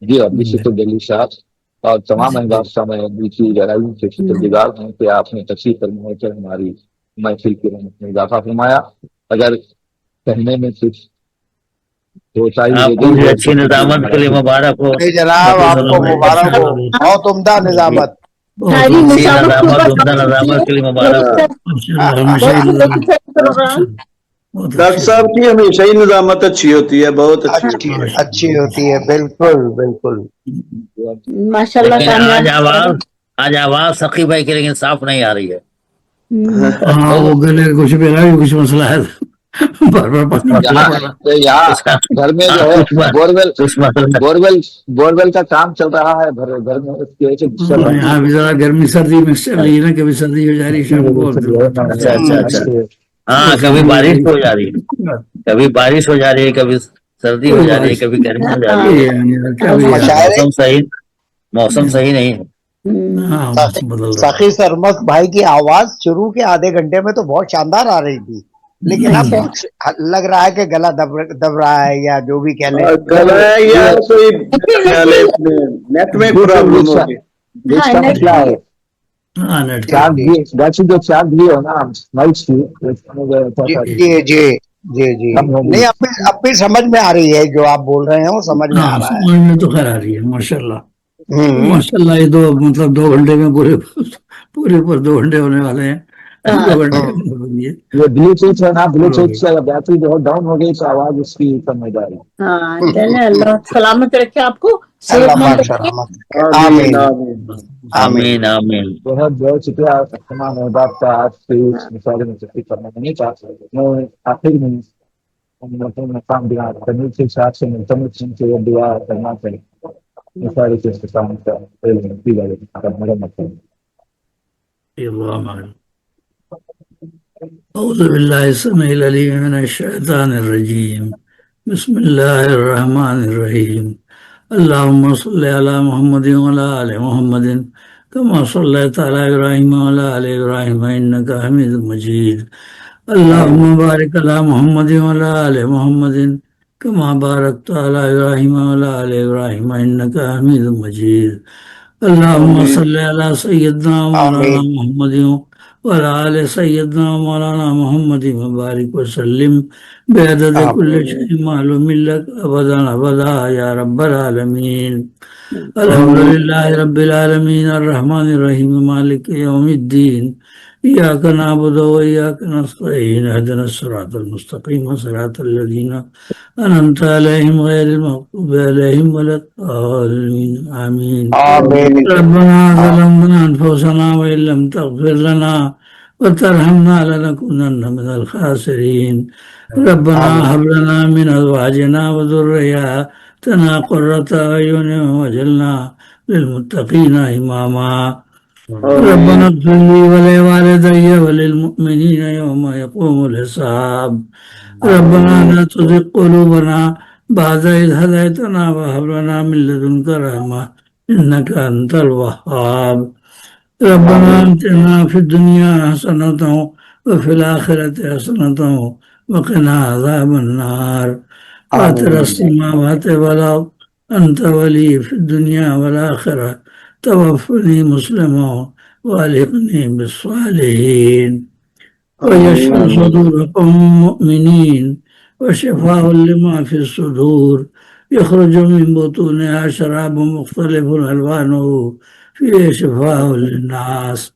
جی عبد شکر دلی صاحب اور تمام احباب سامنے کی لڑائی سے شکر گزار ہیں کہ آپ نے تشریف فرما کر ہماری محفل کی رحمت میں اضافہ فرمایا. اگر کہنے میں کچھ اچھی نظامت کے لیے مبارک ہو جناب آپ کو مبارک ہو بہت عمدہ نظامت نظامت کے لیے مبارک ڈاکٹر صاحب کی ہمیشہ ہی نظامت اچھی ہوتی ہے بہت اچھی ہوتی ہے بالکل بالکل ماشاءاللہ آج آواز سخی بھائی کی لیکن صاف نہیں آ رہی ہے. وہ گلے کچھ بھی کچھ مسئلہ ہے گھر میں جو ہے بورویل کا کام چل رہا ہے گھر میں اس کی وجہ سے یہاں بھی ذرا گرمی سردی مکس چل رہی ہے نا کبھی سردی ہو جا رہی ہے شام کو اچھا ہاں کبھی بارش ہو جا رہی ہے کبھی بارش ہو جا رہی ہے کبھی سردی ہو جا رہی ہے کبھی گرمی ہو جا رہی ہے موسم صحیح نہیں ہے. سخی سرمس بھائی کی آواز شروع کے آدھے گھنٹے میں تو بہت شاندار آ رہی تھی لیکن اب لگ رہا ہے کہ گلا دب رہا ہے یا جو بھی کہہ لیں گلا ہے یا کوئی نیٹ میں پرابلم ہوگی جی نہیں اب بھی سمجھ میں آ رہی ہے جو آپ بول رہے ہیں وہ سمجھ میں آ رہا ہے سمجھ میں تو خیر آ رہی ہے ماشاءاللہ ماشاءاللہ. یہ دو مطلب 2 گھنٹے میں پورے پر 2 گھنٹے ہونے والے ہیں. 2 گھنٹے یہ بلوٹوتھ ہے نا بلوٹوتھ سے بیٹری بہت ڈاؤن ہو گئی تو آواز اس کی کم ہو جا رہی ہے. اللہ سلامت رکھے آپ کو آمین آمین آمین. بہت بہت شکریہ تمام احباب کا آج سے اس مشاعرے میں تشریف کرنا نہیں تھا. میں آخر میں مقام تنویر کے ساتھ سے ملتمس سے دعا کرنا چاہیے مشاعرے کے اختتام کا اعوذ باللہ السمیع العلیم من الشیطان الرجیم بسم اللہ الرحمن الرحیم اللہم صلی علی محمد وعلی آل محمد کما صلیت علی ابراہیم وعلی آل ابراہیم انکا حمید مجید اللہم بارک علی محمد وعلی آل محمد کما بارکت علی ابراہیم وعلی آل ابراہیم انکا حمید مجید اللہم صلی علی سیدنا مولانا محمد وعلى آل سيدنا مولانا محمد وبارك وسلم بعدد كل شيء معلوم لك أبدا يا رب العالمين. الحمد لله رب العالمين الرحمن الرحيم مالك يوم الدين إياك نعبد وإياك نستعين اهدنا الصراط المستقيم صراط الذين أنعمت عليهم غير المغضوب عليهم ولا الضالين آمين. ربنا ظلمنا أنفسنا وإن لم تغفر لنا وترحمنا لنكونن من الخاسرين. ربنا هب لنا من أزواجنا وذرياتنا قرة أعين واجعلنا للمتقين إماما. ربنا اغفر لي ولوالدي وللمؤمنين يوم يقوم الحساب ربنا لا تزغ قلوبنا بعد إذ هديتنا وهب لنا من لدنك رحمة إنك أنت الوهاب ربنا آتنا في الدنيا حسنة وفي الآخرة حسنة وقنا عذاب النار فاطر السماوات والأرض أنت ولي في الدنيا والآخرة توفني مسلما والحقني بالصالحين ويشفي صدور قوم مؤمنين وشفاء لما في الصدور يخرج من بطونها شراب مختلف ألوانه فيه شفاء للناس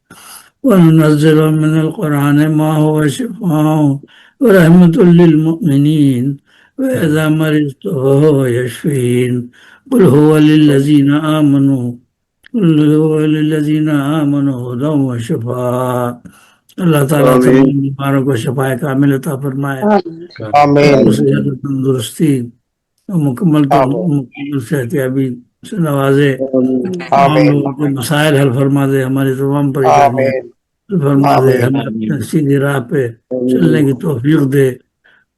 وننزل من القرآن ما هو شفاء ورحمة للمؤمنين وإذا مرضت فهو يشفين قل هو للذين آمنوا هدى وشفاء اللہ تعالیٰ تمام بیماروں کو شفا کامل عطا فرمائے تندرستی مکمل صحت یابی سے نوازے تمام لوگوں کے مسائل حل فرما دے ہماری تمام پریشانیاں حل فرما دے ہمیں اپنے سیدھی راہ پہ چلنے کی توفیق دے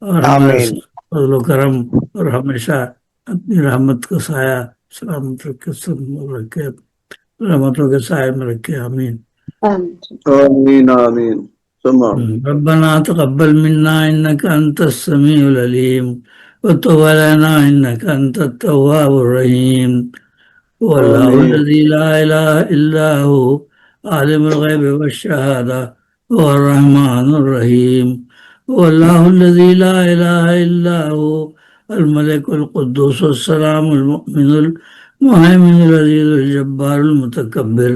اور ہمارے فضل و کرم اور ہمیشہ اپنی رحمت کا سایہ سلامت رکھے رحمتوں کے سائے میں رکھے آمین آمین آمین ربنا تقبل منا إنك أنت السميع العليم وتب علينا إنك أنت التواب الرحيم هو الله الذي لا إله إلا هو عالم الغيب والشهادة هو الرحمن الرحيم هو الله الذي لا إله إلا هو الملك القدوس السلام المؤمن المهيمن العزيز الجبار المتكبر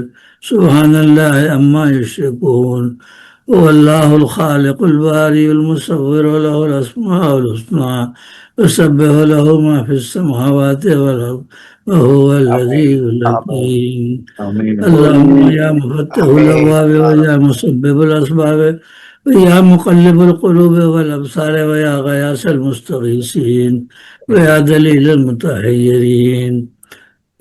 سبحان الله عما يشركون هو الله الخالق الباري المصور له الأسماء الحسنى يسبح له ما في السماوات والأرض وهو العزيز الحكيم اللهم يا مفتح الأبواب ويا مسبب الأسباب ويا مقلب القلوب والأبصار ويا غياث المستغيثين ويا دليل المتحيرين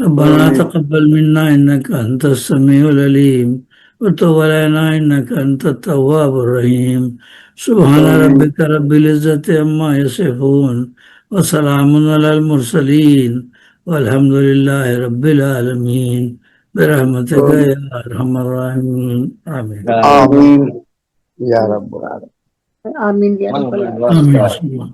ربنا تقبل منا إنك أنت السميع العليم وتب علينا إنك أنت التواب الرحيم سبحان ربك رب العزة عما يصفون وسلام على المرسلين والحمد لله رب العالمين برحمتك يا أرحم الراحمين آمين آمين يا رب العالمين آمين يا رب العالمين آمين